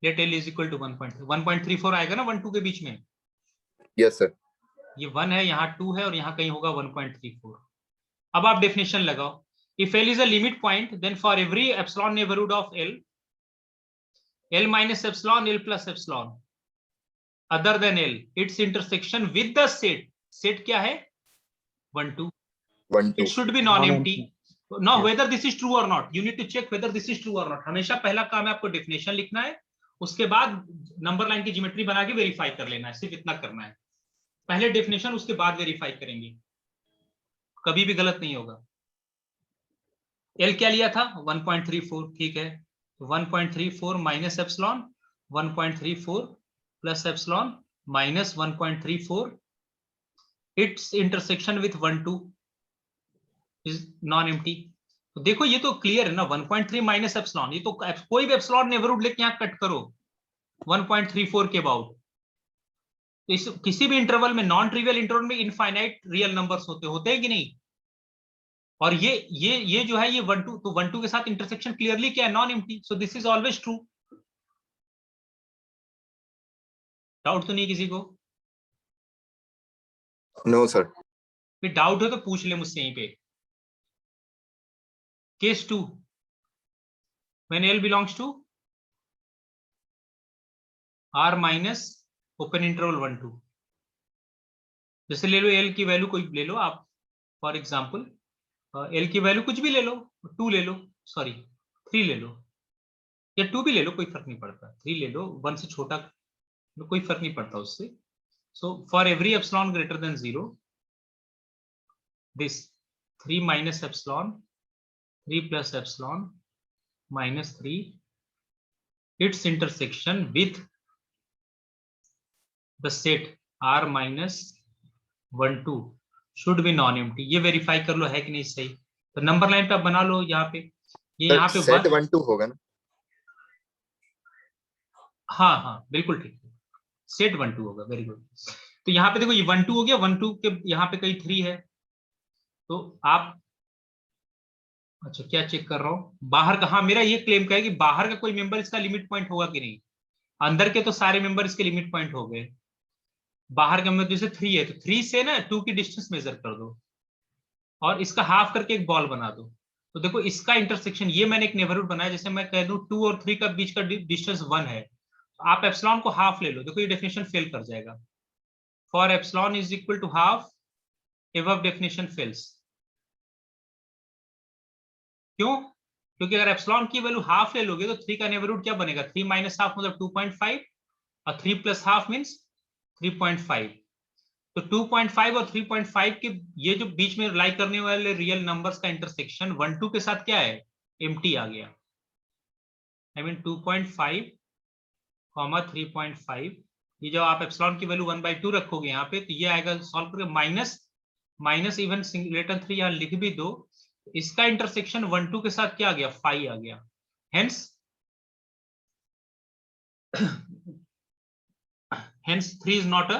let L is equal to 1.34 आएगा ना 1 2 के बीच में। यस सर, ये 1 है, यहाँ 2 है और यहाँ कहीं होगा 1.34। अब आप डेफिनेशन लगाओ, if L is a limit point then for every epsilon neighborhood of L minus epsilon, L plus epsilon other than L, its intersection with the set क्या है 1 2, it should be non-empty. Now whether this is true or not, you need to check whether this is true or not. हमेशा पहला काम है आपको डेफिनेशन लिखना है, उसके बाद नंबर लाइन की ज्योमेट्री बना के वेरीफाई कर लेना है, सिर्फ इतना करना है। पहले डेफिनेशन उसके बाद वेरीफाई करेंगे, कभी भी गलत नहीं होगा। एल क्या लिया था 1.34, ठीक है। 1.34 minus epsilon 1.34 plus epsilon minus 1.34, it's intersection with 1,2 is non empty. तो देखो ये तो क्लियर है ना, 1.3 माइनस एप्सिलॉन, ये तो कोई भी एप्सिलॉन नेबरहुड लेके यहाँ कट करो 1.34 के अबाउट। तो इस किसी भी इंटरवल में, नॉन ट्रिवियल इंटरवल में इनफाइनाइट रियल नंबर्स होते हैं कि नहीं। और ये जो है ये 1,2, तो 1,2 के साथ इंटरसेक्शन क्लियरली क्या है, non empty. So this is always true. Doubt तो नहीं किसी को? No sir. फिर डाउट हो तो पूछ ले मुझसे यहीं पे। Case 2, when L belongs to R minus open interval 1,2, जैसे ले लो L की वैल्यू कोई ले लो आप, फॉर एग्जांपल L की वैल्यू कुछ भी ले लो, 2 ले लो, सॉरी 3 ले लो, या 2 भी ले लो, कोई फर्क नहीं पड़ता, 3 ले लो, 1 से छोटा कोई फर्क नहीं पड़ता उससे। So for every epsilon greater than 0, this 3 minus epsilon 3 plus epsilon minus 3, its intersection with the set R minus 1,2 should be non-empty। ये वेरीफाई कर लो है कि नहीं सही। तो नंबर लाइन पे आप बना लो यहाँ पे, ये यहाँ पे सेट 1,2 होगा ना? हाँ हाँ बिल्कुल ठीक है, सेट 1,2 होगा, वेरी गुड। तो यहाँ पे देखो ये 1,2 हो गया, 1,2 के यहाँ पे कहीं 3 है, तो आप अच्छा क्या चेक कर रहा हूँ बाहर का, हाँ मेरा ये क्लेम का है कि बाहर का कोई मेंबर इसका लिमिट पॉइंट होगा कि नहीं। अंदर के तो सारे मेंबर इसके लिमिट पॉइंट हो गए, बाहर का मेंबर जैसे 3 है तो 3 से ना 2 की डिस्टेंस मेजर कर दो और इसका हाफ करके एक बॉल बना दो। तो देखो इसका इंटरसेक्शन, ये मैंने एक नेबरहुड बनाया, जैसे मैं कह दूं 2 और 3 का बीच का डिस्टेंस 1 है, तो आप एप्सिलॉन को हाफ ले लो, देखो ये डेफिनेशन फेल कर जाएगा। For epsilon is equal to half, above definition fails. क्यों? क्योंकि अगर एप्सिलॉन की वैल्यू हाफ ले लोगे तो 3 का नेबरहुड क्या बनेगा, 3 माइनस हाफ मतलब 2.5 और 3 प्लस हाफ मीन्स 3.5। तो 2.5 और 3.5 के ये जो बीच में लाई करने वाले रियल नंबर्स का इंटरसेक्शन 1,2 के साथ क्या है, एम्प्टी आ गया। आई मीन 2.5 कॉमा 3.5, ये जब आप एप्सिलॉन की वैल्यू 1/2 रखोगे यहाँ पे तो ये आएगा सॉल्व करके माइनस माइनस इवन सिंगलेटन 3 यहाँ लिख भी दो, इसका इंटरसेक्शन 1,2 के साथ क्या आ गया, 5 आ गया। hence 3 is not a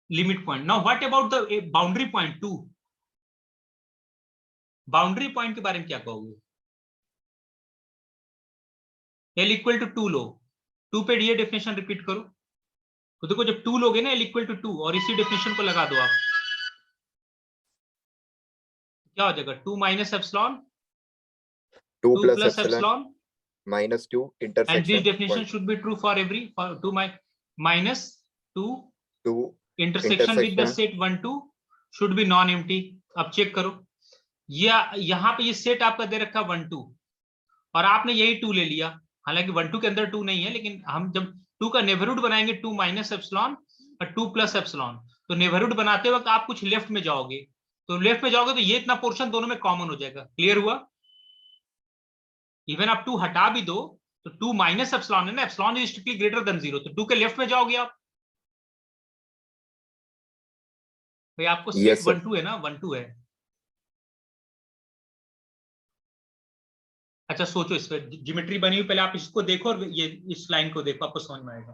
limit point. Now what about the boundary point 2? Boundary point के बारे में क्या कहोगे? L इक्वल टू 2 लो, 2 पे ये डेफिनेशन रिपीट करो, तो देखो जब 2 लोगे ना L इक्वल टू 2 और इसी डेफिनेशन को लगा दो आप, क्या हो जाएगा, 2 minus epsilon 2 2 plus plus epsilon epsilon minus 2 and intersection this definition should be true for every, for 2 minus 2 intersection with the set 1,2 should be non empty। अब चेक करो, ये यहाँ पे ये सेट आपका दे रखा 1,2 और आपने यही 2 ले लिया, हालांकि 1,2 के अंदर 2 नहीं है, लेकिन हम जब 2 का नेबरहुड बनाएंगे 2 माइनस एप्सिलॉन और 2 प्लस एप्सिलॉन, तो नेबरहुड बनाते वक्त आप कुछ लेफ्ट में जाओगे, तो लेफ्ट में जाओगे तो ये इतना पोर्शन दोनों में कॉमन हो जाएगा। क्लियर हुआ? इवन आप 2 हटा भी दो तो 2 माइनस एप्सिलॉन है ना, epsilon is strictly greater than 0, तो 2 के लेफ्ट में जाओगे आप, भाई आपको सेट 1,2 है ना, 1,2 है। अच्छा सोचो इस पर, ज्योमेट्री बनी हुई, पहले आप इसको देखो और ये इस लाइन को देखो, आपको समझ में आएगा।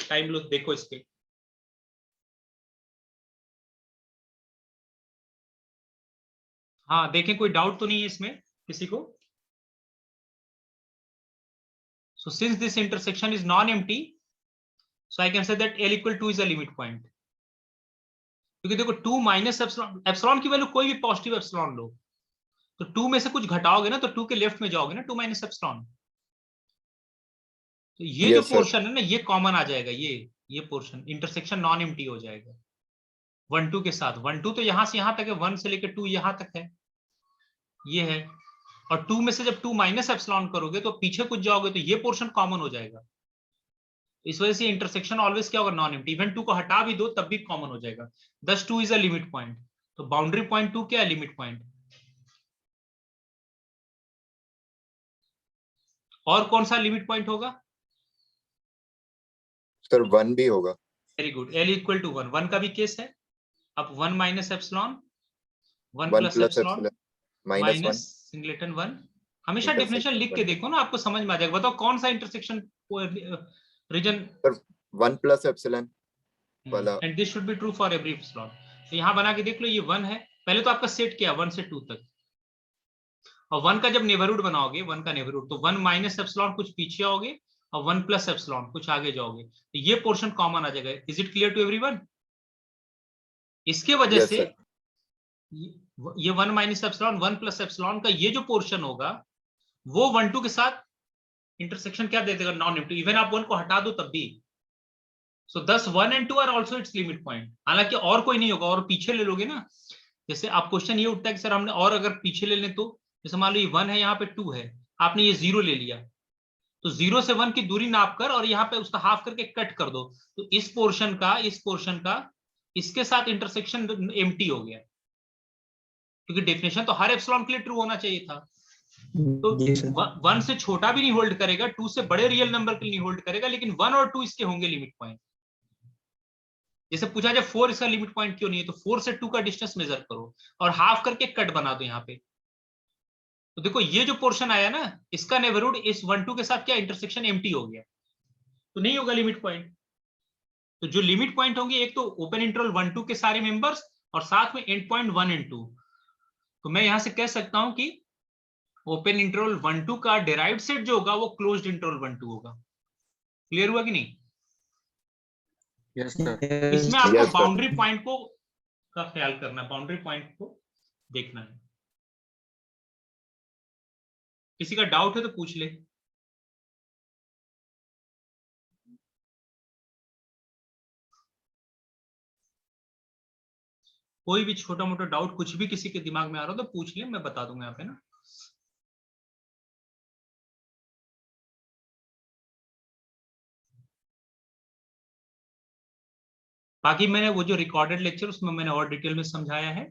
टाइम लो, देखो इस पे, हाँ देखें कोई डाउट तो नहीं है इसमें किसी को? So since this intersection is non-empty, so I can say that L equal 2 is a limit point। क्योंकि देखो 2 माइनस एप्सिलॉन, एप्सिलॉन की वैल्यू कोई भी पॉजिटिव एप्सिलॉन लो, तो 2 में से कुछ घटाओगे ना तो 2 के लेफ्ट में जाओगे ना, 2 माइनस एप्सिलॉन, तो ये yes, जो पोर्शन है ना ये कॉमन आ जाएगा, ये पोर्शन इंटरसेक्शन नॉन एम्प्टी हो जाएगा 1,2 के साथ। 1,2 तो यहां से यहां तक है, 1 से लेकर 2 यहां तक है, ये है, और 2 में से जब 2 माइनस एप्सिलॉन करोगे तो पीछे कुछ जाओगे तो ये पोर्शन कॉमन हो जाएगा, इस वजह से इंटरसेक्शन ऑलवेज क्या होगा, नॉन एम्प्टी। इवन 2 को हटा भी दो तब भी कॉमन हो जाएगा। दस 2 इज अ लिमिट पॉइंट। तो बाउंड्री पॉइंट 2 क्या है, लिमिट पॉइंट। और कौन सा लिमिट पॉइंट होगा? सर 1 भी होगा। Very good, L equal to 1, 1 का भी केस है। अब 1 minus epsilon, 1 1 plus plus epsilon epsilon minus minus 1 singleton 1। हमेशा डेफिनेशन इंटरसेक्शन लिख के 1। देखो ना, आपको समझ में आ जाएगा। बताओ कौन सा intersection region. Sir 1 plus epsilon वाला। And this should be true for every epsilon. तो यहां बना के देख लो, ये 1 है। पहले तो आपका सेट क्या है, 1 से 2 तक। और 1 का जब नेबरहुड बनाओगे, 1 का नेबरहुड, तो 1 माइनस एप्सिलॉन कुछ पीछे आओगे और 1 प्लस एप्सिलॉन कुछ आगे जाओगे, तो ये पोर्शन कॉमन आ जाएगा। Is it clear to everyone? इसके वजह यस से सर। ये 1 माइनस एप्सिलॉन, 1 प्लस एप्सिलॉन का ये जो पोर्शन होगा, वो 1 2 के साथ इंटरसेक्शन क्या दे देगा, नॉन नेगेटिव। इवन आप 1 को हटा दो तब भी। सो दस 1 and 2 are also its limit point. हालांकि और कोई नहीं होगा, और पीछे ले लोगे ना। जैसे आप क्वेश्चन ये उठता है कि सर हमने और अगर पीछे ले लें तो, जैसे मान लो ये 1 है, यहाँ पे 2 है, आपने ये 0 ले लिया, तो 0 से 1 की दूरी नाप कर और यहाँ पे उसका हाफ करके कट कर दो, तो इस पोर्शन का इसके साथ इंटरसेक्शन एम्प्टी हो गया। क्योंकि डेफिनेशन तो हर एप्सिलॉन के लिए ट्रू होना चाहिए था। तो जी सर। 1 से छोटा भी नहीं होल्ड करेगा, 2 से बड़े रियल नंबर के लिए नहीं होल्ड करेगा, लेकिन 1 और 2 इसके होंगे लिमिट पॉइंट। जैसे पूछा जाए 4 इसका लिमिट पॉइंट क्यों नहीं है, तो 4 से 2 का डिस्टेंस मेजर करो और हाफ करके कट बना दो यहाँ पे। तो देखो ये जो पोर्शन आया ना, इसका नेबरहुड इस 1 2 के साथ क्या इंटरसेक्शन एम्प्टी हो गया, तो नहीं होगा लिमिट पॉइंट। तो जो लिमिट पॉइंट होंगे, एक तो ओपन इंटरवल 1 2 के सारे मेंबर्स और साथ में एंड पॉइंट 1 and 2। तो मैं यहां से कह सकता हूं कि ओपन इंटरवल 1 2 का डिराइव्ड सेट जो होगा वो क्लोज्ड इंटरवल 1 2 होगा। क्लियर हुआ कि नहीं? Yes sir. इसमें आपको Yes, sir. बाउंड्री पॉइंट को का ख्याल करना है, बाउंड्री पॉइंट को देखना है। किसी का डाउट है तो पूछ ले। कोई भी छोटा मोटा डाउट कुछ भी किसी के दिमाग में आ रहा हो तो पूछ ले, मैं बता दूंगा यहाँ पे ना। बाकी मैंने वो जो रिकॉर्डेड लेक्चर उसमें मैंने और डिटेल में समझाया है,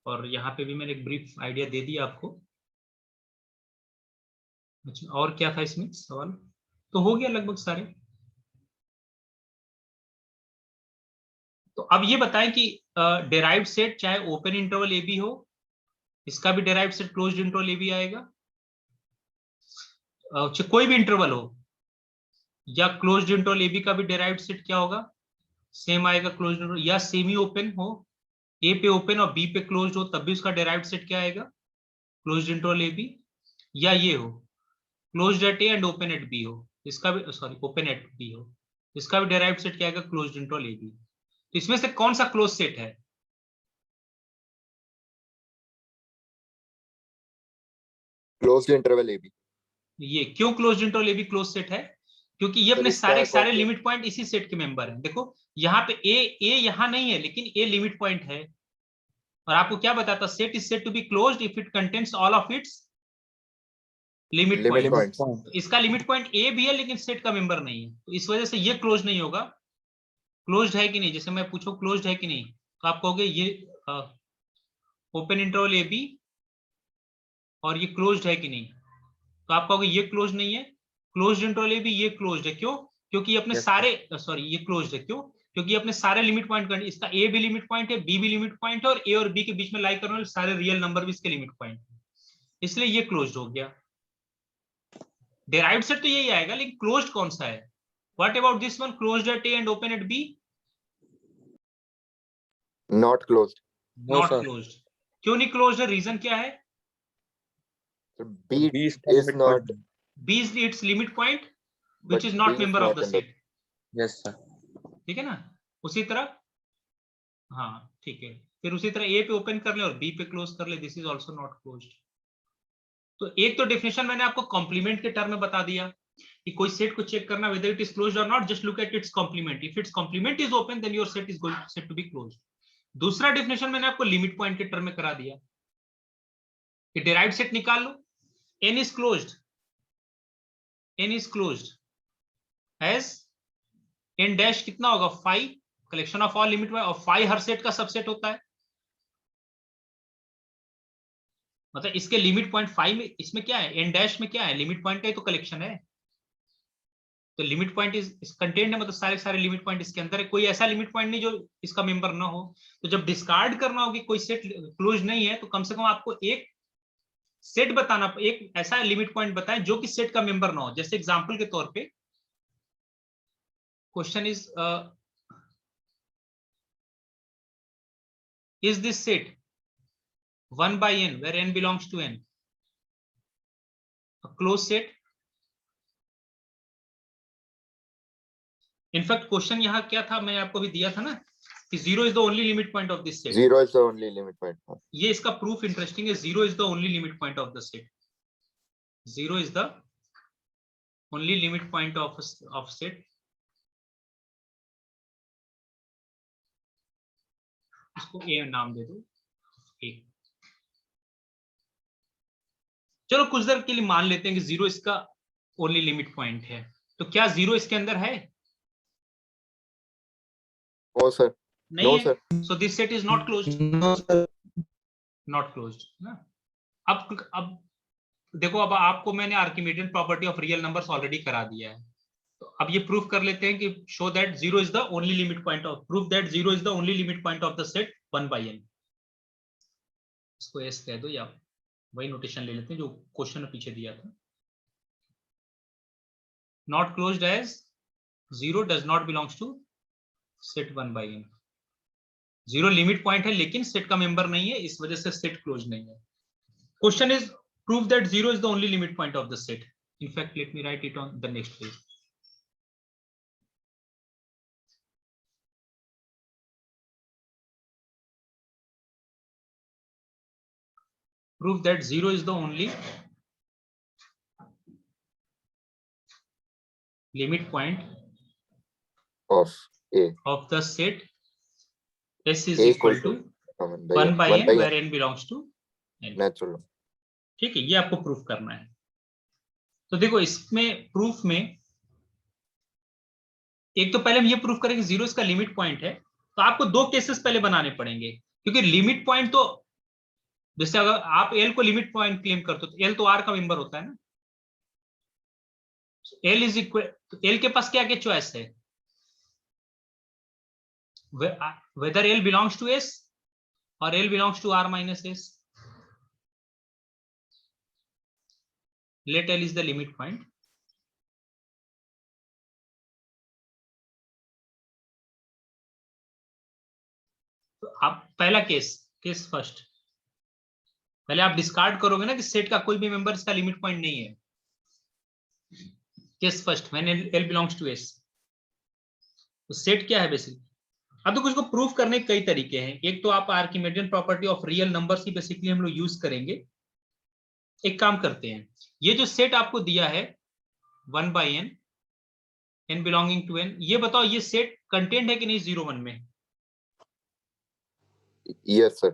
और यहाँ पे भी मैंने एक ब्रीफ आइडिया दे दिया आपको। अच्छा, और क्या था इसमें सवाल? तो हो गया लगभग सारे। तो अब ये बताएं कि डेराइव्ड सेट चाहे ओपन इंटरवल ए बी हो, इसका भी derived set closed interval A B आएगा। कोई भी इंटरवल हो या क्लोज्ड इंटरवल ए बी का भी डेराइव्ड सेट क्या होगा, सेम आएगा क्लोज्ड इंटरवल। या सेमी ओपन हो, ए पे ओपन और बी पे क्लोज्ड हो, तब भी उसका डेराइव्ड सेट क्या आएगा, क्लोज्ड इंटरवल ए बी। या ये हो closed at A and open at B हो, इसका भी सॉरी ओपन एट बी हो, इसका भी डेराइव्ड सेट क्या आएगा, क्लोज्ड इंटरवल ए बी। तो इसमें से कौन सा क्लोज सेट है? Closed interval A B. ये क्यों closed interval A B close set है? क्योंकि ये सर अपने इसका सारे सारे अकॉर्डिंग लिमिट पॉइंट इसी सेट के मेंबर हैं। देखो यहाँ पे ए यहाँ नहीं है, लेकिन ए लिमिट पॉइंट है। और आपको क्या बताता, set is set to be closed if it contains all of its limit limit points. Points. तो इसका लिमिट पॉइंट ए भी है लेकिन सेट का मेंबर नहीं है, तो इस वजह से ये क्लोज नहीं होगा। क्लोज्ड है कि नहीं, जैसे मैं पूछूं क्लोज्ड है कि नहीं, तो आप कहोगे ये ओपन इंटरवल ए बी और ये क्लोज्ड है कि नहीं, तो आप कहोगे ये क्लोज नहीं है। क्लोज्ड इंटरवल ए बी ये क्लोज्ड है, क्यों? क्योंकि ये अपने Yes, सारे सॉरी ये क्लोज्ड है, क्यों? क्योंकि ये अपने सारे लिमिट पॉइंट, इसका ए भी लिमिट पॉइंट है, बी भी लिमिट पॉइंट है, और ए और बी के बीच में लाई करने वाले सारे रियल नंबर भी इसके लिमिट पॉइंट है, इसलिए ये क्लोज्ड हो गया। डेराइव्ड सेट तो यही आएगा, लेकिन क्लोज्ड कौन सा है? What about this one, closed at A and open at B? Not closed. no not sir. Closed. क्यों नहीं क्लोज्ड है, रीजन क्या है? B B is the is limit not, point. B is its limit point but which is B not is member of not the in the. Set. Yes sir. ठीक है ना? उसी तरह हाँ ठीक है, फिर उसी तरह ए पे ओपन कर ले और बी पे क्लोज कर ले, this is also not closed. तो एक तो डेफिनेशन मैंने आपको कॉम्प्लीमेंट के टर्म में बता दिया कि कोई सेट को चेक करना वेदर इट इज क्लोज्ड और not, just look at its complement. If its complement is open then your set is going set to be closed. दूसरा डेफिनेशन मैंने आपको लिमिट पॉइंट के टर्म में करा दिया कि डिराइव्ड सेट निकाल लो, n is closed, n is closed as n dash कितना होगा 5, collection of all limit point, और 5 हर सेट का सबसेट होता है, मतलब इसके लिमिट पॉइंट 5 में, इसमें क्या है n डैश में क्या है, लिमिट पॉइंट का ही तो कलेक्शन है, तो लिमिट पॉइंट इस कंटेंट है, मतलब सारे सारे लिमिट पॉइंट इसके अंदर है, कोई ऐसा लिमिट पॉइंट नहीं जो इसका मेंबर ना हो। तो जब डिस्कार्ड करना होगी कोई सेट क्लोज नहीं है, तो कम से कम आपको एक सेट बताना, एक ऐसा लिमिट पॉइंट बताएं जो कि सेट का मेंबर ना हो। जैसे एग्जांपल के तौर पे question is this set 1 by n where n belongs to n a closed set? In fact question यहाँ क्या था, मैं आपको भी दिया था ना कि 0 is the only limit point of this set. 0 is the only limit point. ये इसका प्रूफ इंटरेस्टिंग है, 0 is the only limit point of the set. 0 is the only limit point of set. इसको a नाम दे दो a. चलो कुछ देर के लिए मान लेते हैं कि 0 इसका ओनली लिमिट पॉइंट है, तो क्या 0 इसके अंदर है? No sir. नहीं No है, sir. so this set is not closed. No, sir. Not closed ना। अब देखो, अब आपको मैंने Archimedean property of real numbers already करा दिया है, तो अब ये प्रूफ कर लेते हैं कि show that 0 is the only limit point of, proof that 0 is the only limit point of the set 1 by n। इसको एस कह दो, या वही नोटेशन ले लेते हैं जो क्वेश्चन में पीछे दिया था। Not closed as 0 does not belongs to set 1 by n। 0 limit point है लेकिन सेट का मेंबर नहीं है, इस वजह से सेट क्लोज नहीं है। Question is prove that 0 is the only limit point of the set. In fact, let me write it on the next page. Prove that 0 is the only limit point Of A. of the set S is A equal to 1 by n where n belongs to n. Natural. ठीक है, ये आपको प्रूफ करना है। तो देखो इसमें प्रूफ में एक तो पहले हम ये प्रूफ करेंगे 0 इसका लिमिट पॉइंट है, तो आपको दो केसेस पहले बनाने पड़ेंगे, क्योंकि लिमिट पॉइंट तो जैसे अगर आप L को लिमिट पॉइंट क्लेम करते हो तो L तो R का मेंबर होता है ना। L इज इक्वल, तो L के पास क्या क्या चॉइस है, whether L belongs to S or L belongs to R minus S. Let L is the limit point. तो आप पहला केस फर्स्ट, पहले आप डिस्कार्ड करोगे ना कि सेट का कोई भी मेंबर इसका लिमिट पॉइंट नहीं है। Case first, when L belongs to S, तो सेट क्या है बेसिकली। अब तो इसको प्रूफ करने के कई तरीके हैं, एक तो आप Archimedean property of real numbers की बेसिकली हम लोग यूज करेंगे। एक काम करते हैं, ये जो सेट आपको दिया है 1 by n, n belonging to n, ये बताओ ये सेट कंटेंट है कि नहीं 0 1 में? Yes sir.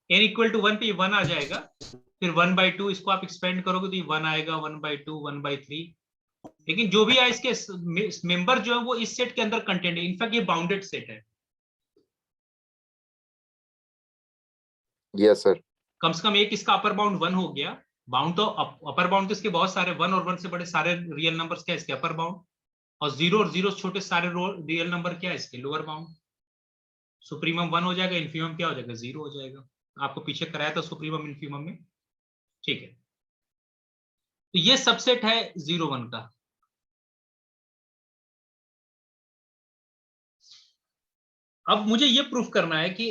n equal to 1 पे 1 आ जाएगा, फिर 1 by 2 इसको आप एक्सपेंड करोगे तो ये 1 आएगा, 1 by 2, 1 by 3, लेकिन जो भी है इसके मेंबर जो है वो इस सेट के अंदर कंटेंट है। इनफैक्ट ये बाउंडेड सेट है। Yes sir. कम से कम एक इसका अपर बाउंड 1 हो गया, बाउंड तो अपर बाउंड तो इसके बहुत सारे 1 और 1 से बड़े सारे रियल नंबर्स क्या है इसके अपर बाउंड, और 0 और 0 छोटे सारे रियल नंबर क्या है इसके लोअर बाउंड। सुप्रीमम 1 हो जाएगा, इन्फीमम क्या हो जाएगा 0 हो जाएगा। आपको पीछे कराया था सुप्रीमम इन्फीमम में, ठीक है। तो ये सबसेट है 0 1 का। अब मुझे ये प्रूफ करना है कि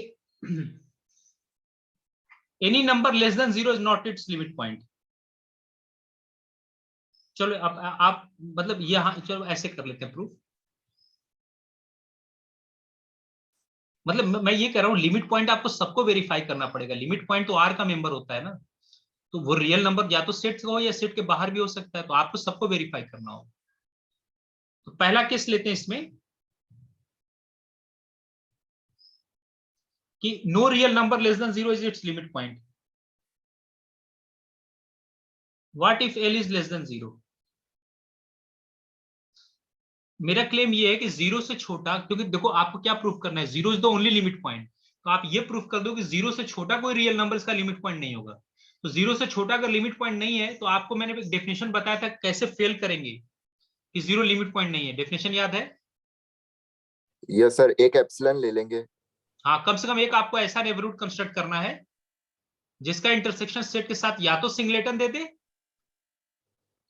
any number less than 0 is not it's limit point. चलो अब आप मतलब यहां चलो ऐसे कर लेते हैं प्रूफ, मतलब मैं ये कह रहा हूं लिमिट पॉइंट आपको सबको वेरीफाई करना पड़ेगा। लिमिट पॉइंट तो आर का मेंबर होता है ना, तो वो रियल नंबर या तो सेट का हो या सेट के बाहर भी हो सकता है, तो आपको सबको वेरीफाई करना होगा। तो पहला केस लेते हैं इसमें कि no real number less than 0 is its limit point. What if L is less than 0? मेरा क्लेम ये है कि जीरो से छोटा, क्योंकि देखो आपको क्या प्रूफ करना है, zero is the only limit point, तो आप ये प्रूफ कर दो कि जीरो से छोटा कोई रियल नंबर इसका लिमिट पॉइंट नहीं होगा। तो जीरो से छोटा अगर लिमिट पॉइंट नहीं है तो आपको मैंने डेफिनेशन बताया था कैसे फेल करेंगे कि जीरो लिमिट पॉइंट नहीं है। डेफिनेशन याद है? यस सर, एक एप्सिलॉन ले लेंगे। हाँ, कम से कम एक आपको ऐसा नेबरहुड कंस्ट्रक्ट करना है जिसका इंटरसेक्शन सेट के साथ या तो सिंगलेटन दे दे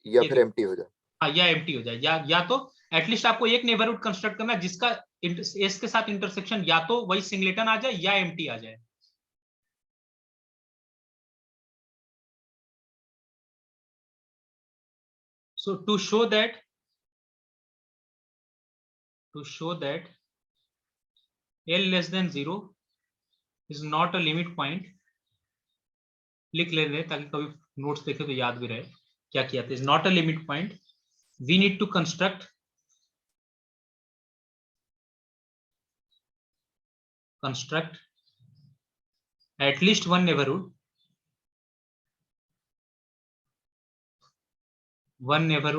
या फिर एम्प्टी हो जाए। हाँ, या एम्प्टी हो जाए, या तो एटलीस्ट आपको एक नेबरहुड कंस्ट्रक्ट करना है जिसका एस के साथ इंटरसेक्शन या तो वही सिंगलेटन आ जाए या एम्प्टी आ जाए। So to show that L less than 0 is not a limit point, लिख ले रहे ताकि कभी नोट्स देखे तो याद भी रहे क्या किया था। is not a limit point, we need to construct at least one neighborhood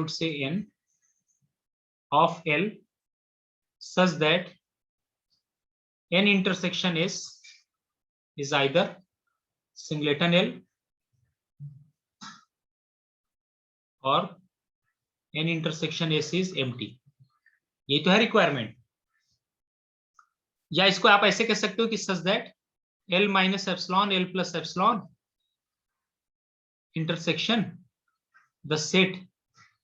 say n of L such that n intersection S is either singleton L और n intersection S is empty। ये तो है रिक्वायरमेंट। या इसको आप ऐसे कह सकते हो कि such that L minus epsilon L plus epsilon intersection the set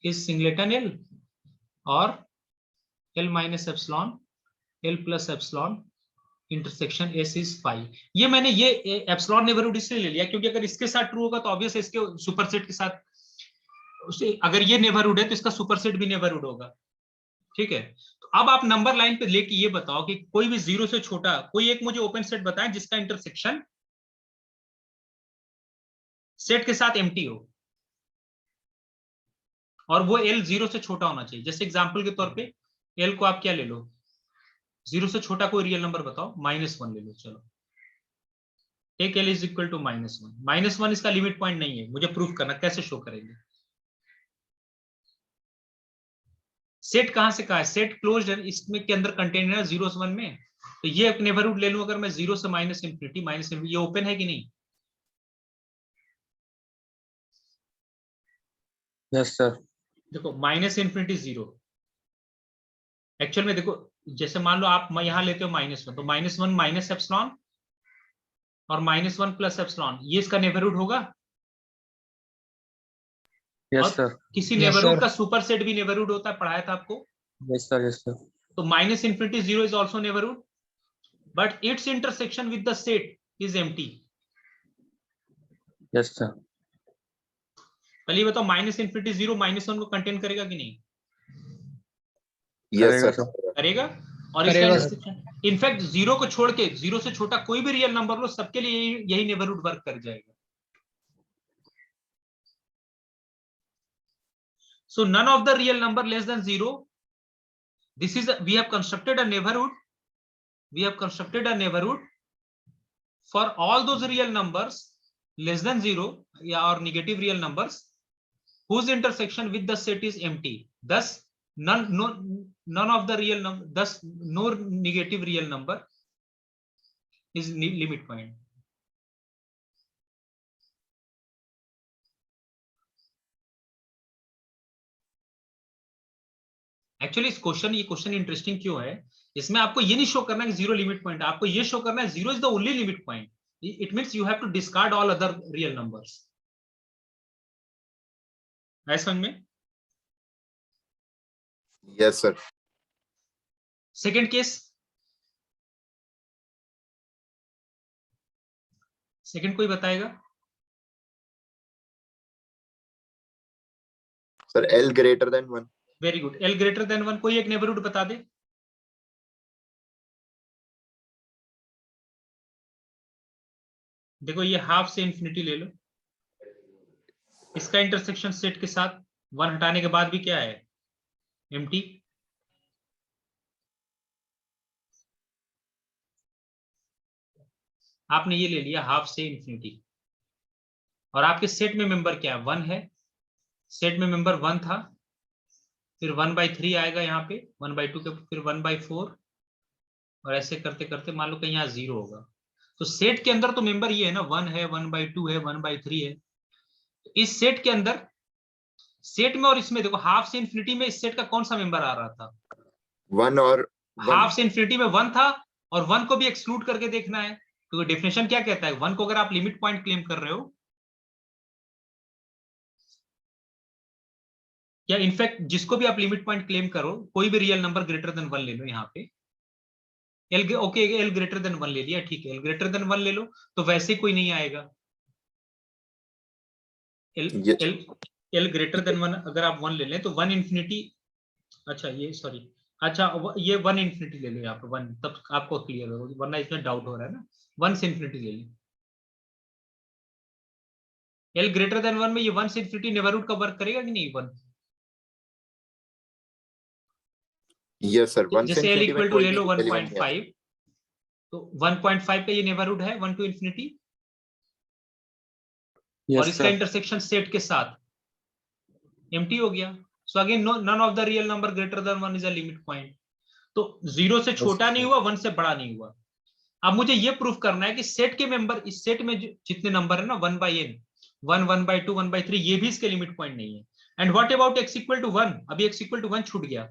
is singleton L और L minus epsilon L plus epsilon intersection S is phi. ये मैंने ये एप्सिलॉन नेबरहुड इसलिए ले लिया क्योंकि अगर इसके साथ ट्रू होगा तो ऑब्वियस इसके सुपरसेट के साथ, उसे अगर ये नेबरहुड है तो इसका सुपरसेट भी नेबरहुड होगा। ठीक है, तो अब आप नंबर लाइन पे लेके ये बताओ कि कोई भी जीरो से छोटा कोई एक मुझे ओपन सेट बताएं जिसका इंटरसेक्शन सेट के साथ एम्प्टी हो और वो L जीरो से छोटा होना चाहिए। जैसे एग्जांपल के तौर पे L को आप क्या ले लो, जीरो से छोटा कोई रियल नंबर बताओ, -1 ले लो। चलो take L is equal to -1। -1 इसका लिमिट पॉइंट नहीं है, मुझे प्रूफ करना, कैसे शो करेंगे? सेट कहां से कहा है, सेट क्लोज्ड है, इसमें के अंदर कंटेन है 0 1 में, तो ये एक नेबरहुड ले लूं अगर मैं 0 से माइनस इंफिनिटी, ये ओपन है कि नहीं? Yes sir. देखो माइनस इंफिनिटी 0, एक्चुअल में देखो जैसे मान लो आप यहां लेते हो -1, तो -1 माइनस एप्सिलॉन और -1 प्लस एप्सिलॉन, ये इसका नेबरहुड होगा। Yes sir. किसी नेबरहुड का सुपरसेट भी नेबरहुड होता है, पढ़ाया था आपको। Yes sir. Yes sir. तो minus infinity 0 is also neighbourhood but its intersection with the set is empty. Yes sir. पहले बताओ माइनस इंफिनिटी 0 -1 को कंटेन करेगा कि नहीं? यस सर, करेगा। और इसका इंटरसेक्शन इनफैक्ट 0 को छोड़ के 0 से छोटा कोई भी रियल नंबर लो, सबके लिए यही नेबरहुड वर्क कर जाएगा। So none of the real number less than 0, this is we have constructed a neighborhood for all those real numbers less than 0 or negative real numbers whose intersection with the set is empty. Thus none of the real number, thus no negative real number is limit point. Actually ये क्वेश्चन इंटरेस्टिंग क्यों है, इसमें आपको ये नहीं शो करना कि 0 लिमिट पॉइंट, आपको ये शो करना है 0 is the only limit point. It means you have to discard all other real numbers. है समझ में? Yes sir. Second case, second कोई बताएगा? Sir L greater than 1। Very good, L greater than 1, कोई एक नेबरहुड बता दे। देखो ये हाफ से इंफिनिटी ले लो, इसका इंटरसेक्शन सेट के साथ 1 हटाने के बाद भी क्या है, एम्प्टी। आपने ये ले लिया हाफ से इंफिनिटी और आपके सेट में मेंबर क्या है, 1 है, सेट में मेंबर 1 था, फिर 1/3 आएगा यहाँ पे 1/2 के, फिर 1/4, और ऐसे करते करते मान लो कहीं यहाँ 0 होगा। तो सेट के अंदर तो मेंबर ये है ना, 1 है, 1/2 है, 1/3 है। इस सेट के अंदर, सेट में और इसमें देखो, हाफ से इन्फिनिटी में इस सेट का कौन सा मेंबर आ रहा था? 1 और 1। हाफ से इन्फिनिटी में 1 था, और 1 को भी एक्सक्लूड करके देखना है, क्योंकि डेफिनेशन क्या कहता है, 1 को अगर आप लिमिट पॉइंट क्लेम कर रहे हो, या इनफैक्ट जिसको भी आप लिमिट पॉइंट क्लेम करो, कोई भी रियल नंबर ग्रेटर देन 1 ले लो यहाँ पे, L, okay L greater than 1 ले लिया, ठीक है, एल ग्रेटर देन 1 ले लो, तो वैसे कोई नहीं आएगा। L L L greater than 1 अगर आप 1 ले लें तो 1 इन्फिनिटी, अच्छा ये सॉरी, अच्छा ये 1 इन्फिनिटी ले लो यहाँ पे 1, तब आपको क्लियर होगा, वरना इसमें डाउट हो रहा है ना। 1 से इन्फिनिटी ले लो, एल ग्रेटर देन 1 में ये 1 से इन्फिनिटी नेबरहुड का वर्क करेगा कि नहीं? 1, यस सर, 1 से जैसे एल इंफिनिटी में इक्वल टू कोई ले भी लो एलिमेंट नहीं आता। 1.5, तो 1.5 का ये नेबरहुड है 1 टू इन्फिनिटी, और Yes, इसका sir. इंटरसेक्शन सेट के साथ एम्प्टी हो गया। So again none of the real number greater than 1 is a limit point. तो 0 से छोटा नहीं हुआ, 1 से बड़ा नहीं हुआ। अब मुझे ये प्रूफ करना है कि सेट के मेंबर, इस सेट में जितने नंबर है ना 1/n, 1, 1/2, 1/3, ये भी इसके लिमिट पॉइंट नहीं है। And what about x equal to 1? अभी x इक्वल टू 1 छूट गया।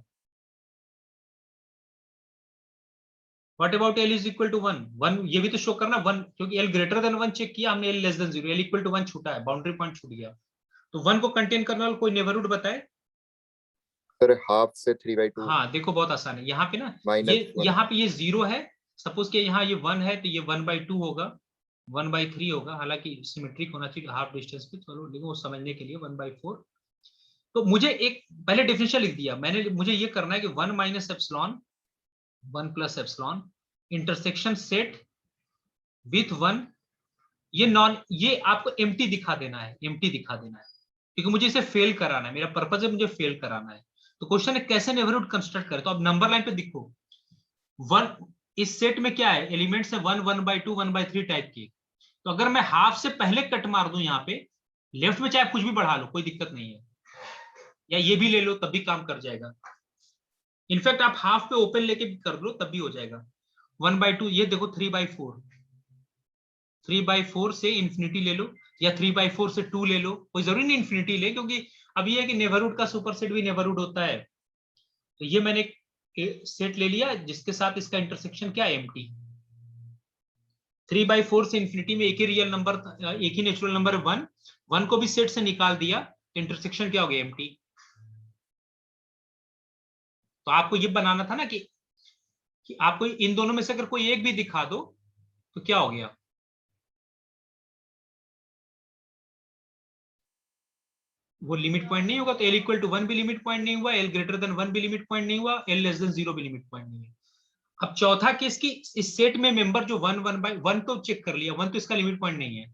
What about l is equal to 1? ये भी तो शो करना 1, क्योंकि l ग्रेटर देन 1 चेक किया हमने, l less than 0, l equal to 1 छूटा है, बाउंड्री पॉइंट छूट गया। तो 1 को कंटेन करने वाला कोई नेबरहुड बताए? सर हाफ से 3/2 हाँ देखो बहुत आसान है, यहाँ पे ना ये -1। यहाँ पे ये 0 है, सपोज कि यहाँ ये 1 है, तो ये 1/2 होगा, 1/3 होगा, हालांकि सिमेट्रिक होना चाहिए हाफ डिस्टेंस पे, चलो देखो वो समझने के लिए 1/4। तो मुझे एक पहले डेफिनेशन लिख दिया मैंने, मुझे ये करना है कि 1 minus epsilon 1 plus epsilon intersection set with 1, ये आपको एम्प्टी दिखा देना है, एम्प्टी दिखा देना है, क्योंकि मुझे इसे फेल कराना है, मेरा पर्पज है मुझे फेल कराना है। तो क्वेश्चन है कैसे नेबरहुड कंस्ट्रक्ट करें, तो अब नंबर लाइन पे देखो 1, इस सेट में क्या है, एलिमेंट्स है 1, 1/2, 1/3 टाइप के। तो अगर मैं हाफ से पहले कट मार दूं यहाँ पे, लेफ्ट में चाहे कुछ भी बढ़ा लो कोई दिक्कत नहीं है, या ये भी ले लो तब भी काम कर जाएगा। इनफैक्ट आप हाफ पे ओपन लेके भी कर लो तब भी हो जाएगा। 1/2, ये देखो 3/4, 3/4 से इंफिनिटी ले लो, या 3/4 से 2 ले लो, कोई जरूरी नहीं इंफिनिटी ले, क्योंकि अब ये है कि नेबरहुड का सुपरसेट भी नेबरहुड होता है। तो ये मैंने सेट ले लिया जिसके साथ इसका इंटरसेक्शन क्या है, एम्प्टी। 3/4 से इंफिनिटी में एक ही रियल नंबर, एक ही नेचुरल नंबर 1 को भी सेट से निकाल दिया, तो इंटरसेक्शन क्या हो गया, एम्प्टी। तो आपको ये बनाना था ना कि आपको इन दोनों में से अगर कोई एक भी दिखा दो तो क्या हो गया, वो लिमिट पॉइंट नहीं होगा। तो l इक्वल टू 1 भी लिमिट पॉइंट नहीं हुआ, l ग्रेटर देन 1 भी लिमिट पॉइंट नहीं हुआ, l लेस देन 0 भी लिमिट पॉइंट नहीं है। अब चौथा केस की, इस सेट में मेंबर जो 1, 1/1 तो चेक कर लिया, 1 तो इसका लिमिट पॉइंट नहीं है।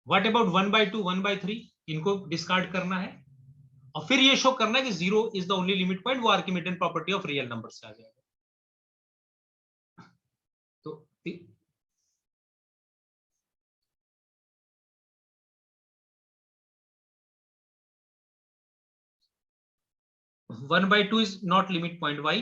What about 1/2, 1/3? इनको डिस्कार्ड करना है, और फिर ये शो करना है कि 0 is the only limit point, वो Archimedean property of real number से आ जाएगा। तो 1/2 is not limit point, why?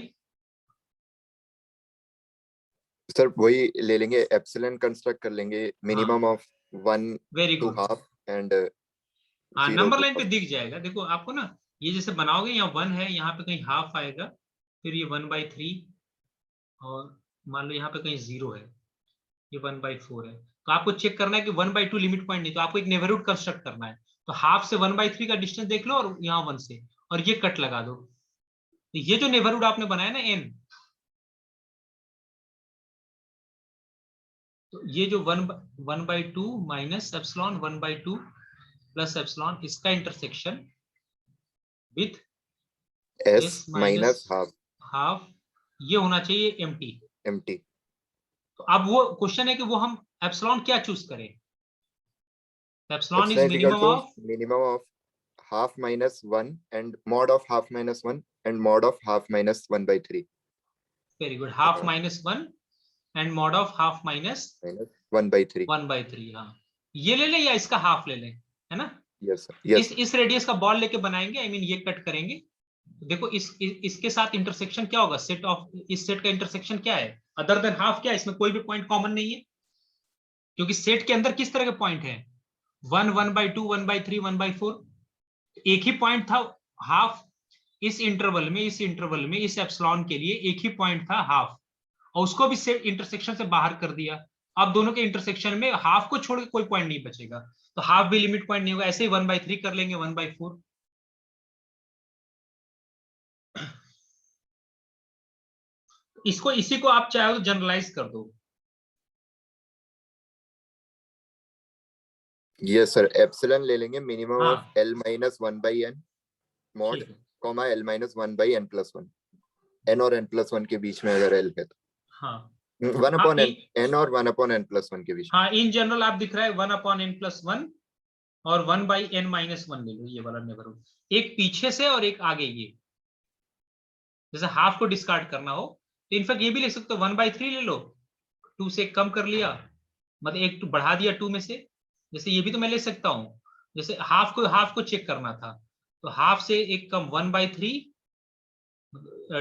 Sir वही ले लेंगे, एप्सिलॉन कंस्ट्रक्ट कर लेंगे, minimum of 1 very to good. Half and हाँ 0 नंबर टू लाइन पे हाफ। दिख जाएगा, देखो आपको ना, ये जैसे बनाओगे, यहाँ 1 है, यहाँ पे कहीं हाफ आएगा, फिर ये 1/3, और मान लो यहाँ पे कहीं 0 है, ये 1/4 है। तो आपको चेक करना है कि 1/2 लिमिट पॉइंट नहीं, तो आपको एक नेबरहुड कंस्ट्रक्ट करना है। तो हाफ से 1/3 का डिस्टेंस देख लो, और यहाँ 1 से, और ये कट लगा दो। तो ये जो नेबरहुड आपने बनाया ना n, तो ये जो 1/2 माइनस एप्सिलॉन 1/2 प्लस एप्सिलॉन, इसका intersection with s s minus minus half, ये होना चाहिए एम्प्टी। empty। तो अब वो क्वेश्चन है कि वो हम एप्सिलॉन क्या चूज करें। Epsilon is Epsilon is equal minimum to of, minimum of half minus 1 and mod of half minus 1 and mod of half minus 1/3 very good, half minus 1 and mod of half minus minus 1/3। 1/3। हाँ ये ले लें या इसका हाफ ले लें, है ना। Yes sir, yes इस रेडियस का बॉल लेके बनाएंगे, आई मीन ये कट करेंगे, देखो इसके साथ इंटरसेक्शन क्या होगा, सेट ऑफ इस सेट का इंटरसेक्शन क्या है अदर देन हाफ, क्या है इसमें कोई भी पॉइंट कॉमन नहीं है, क्योंकि सेट के अंदर किस तरह के पॉइंट हैं 1, 1/2, 1/3, 1/4, एक ही पॉइंट था हाफ। इस इंटरवल में इस एप्सिलॉन के लिए एक ही पॉइंट था हाफ, और उसको भी सेट इंटरसेक्शन से बाहर कर दिया। अब दोनों के इंटरसेक्शन में हाफ को छोड़ के कोई पॉइंट नहीं बचेगा, तो हाफ भी लिमिट पॉइंट नहीं होगा। ऐसे ही 1/3 कर लेंगे, 1/4। इसी को आप चाहे तो जनरलाइज कर दो। यस सर, एप्सिलॉन ले लेंगे मिनिमम हाँ, ऑफ L - 1/n मॉड ठीक है। कॉमा L - 1/n+1, n और n+1 के बीच में अगर L है तो हाँ 1/n, n और 1/n+1 के बीच में। हाँ, इन जनरल आप दिख रहा है 1/n+1 और 1/n-1 ले लो, ये वाला नेबरहुड, एक पीछे से और एक आगे। ये जैसे हाफ को डिस्कार्ड करना हो तो इनफैक्ट ये भी लिख सकते हो 1/3 ले लो, 2 से कम कर लिया, मतलब एक बढ़ा दिया 2 में से। जैसे ये भी तो मैं ले सकता हूं, जैसे हाफ को चेक करना था तो हाफ से एक कम 1/3,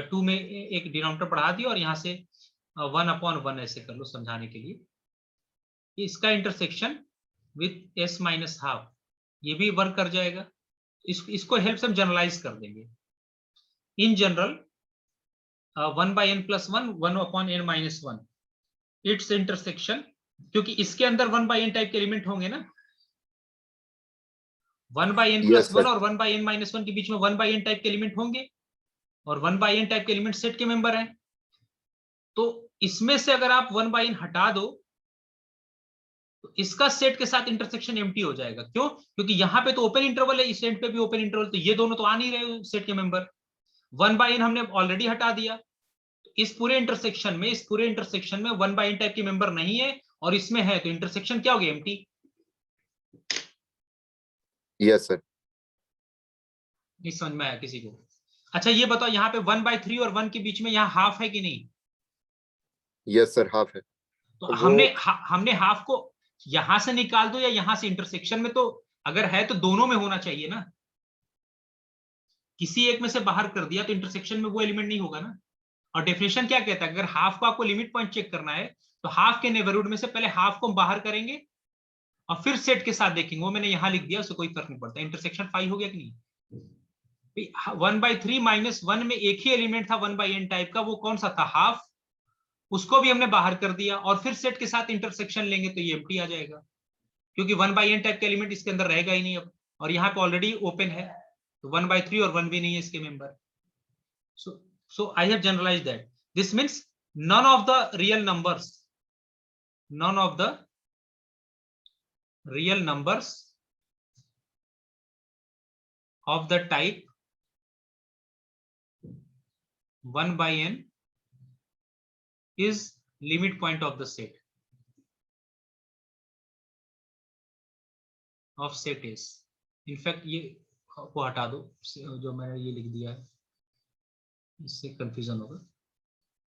2 में एक डिनोमिनेटर बढ़ा दिया और यहां से 1/1 ऐसे कर लो समझाने के लिए। इसका इंटरसेक्शन विथ s - हाफ ये भी वर्क कर जाएगा। इसको हेल्प से हम जनरलाइज कर देंगे। In general 1/n+1, 1/n-1 it's intersection, क्योंकि इसके अंदर 1/n टाइप के एलिमेंट होंगे ना, 1/n+1 यस सर, और 1/n-1 के बीच में 1/n टाइप के एलिमेंट होंगे, और 1/n टाइप के एलिमेंट सेट के मेंबर हैं। तो इसमें से अगर आप 1/n हटा दो तो इसका सेट के साथ इंटरसेक्शन एम्प्टी हो जाएगा। क्यों? क्योंकि यहां पे तो ओपन इंटरवल है, इस एंड पे भी ओपन इंटरवल, तो ये दोनों तो आ नहीं रहे सेट के मेंबर। 1/n हमने ऑलरेडी हटा दिया, इस पूरे इंटरसेक्शन में 1/n टाइप के मेंबर नहीं है, और इसमें है, तो इंटरसेक्शन क्या हो गया, एम्प्टी। यस सर, नहीं समझ में आया किसी को? अच्छा ये बताओ, यहाँ पे 1/3 और 1 के बीच में यहाँ हाफ है कि नहीं? यस सर, हाफ है। तो तो हमने हाफ को यहां से निकाल दो या यहां से, इंटरसेक्शन में तो अगर है तो दोनों में होना चाहिए ना, किसी एक में से बाहर कर दिया तो इंटरसेक्शन में वो एलिमेंट नहीं होगा ना। और डेफिनेशन क्या कहता है, अगर हाफ को आपको लिमिट पॉइंट चेक करना है तो हाफ के नेबरहुड में से पहले हाफ को बाहर करेंगे और फिर सेट के साथ देखेंगे। वो मैंने यहां लिख दिया, उससे कोई फर्क नहीं पड़ता। इंटरसेक्शन 5 हो गया कि नहीं? 1/3 - 1 में एक ही एलिमेंट था 1/n टाइप का, वो कौन सा था, हाफ। उसको भी हमने बाहर कर दिया और फिर सेट के साथ इंटरसेक्शन लेंगे तो ये एम्प्टी आ जाएगा, क्योंकि 1/n टाइप का एलिमेंट इसके अंदर रहेगा ही नहीं अब, और यहाँ पे ऑलरेडी ओपन है, तो 1/3 और 1 भी नहीं है इसके member. so I have generalized that. This means none of the real numbers of the type 1/n is limit point of the set of set S. In fact ये को हटा दो, जो मैंने ये लिख दिया है, इससे कंफ्यूजन होगा,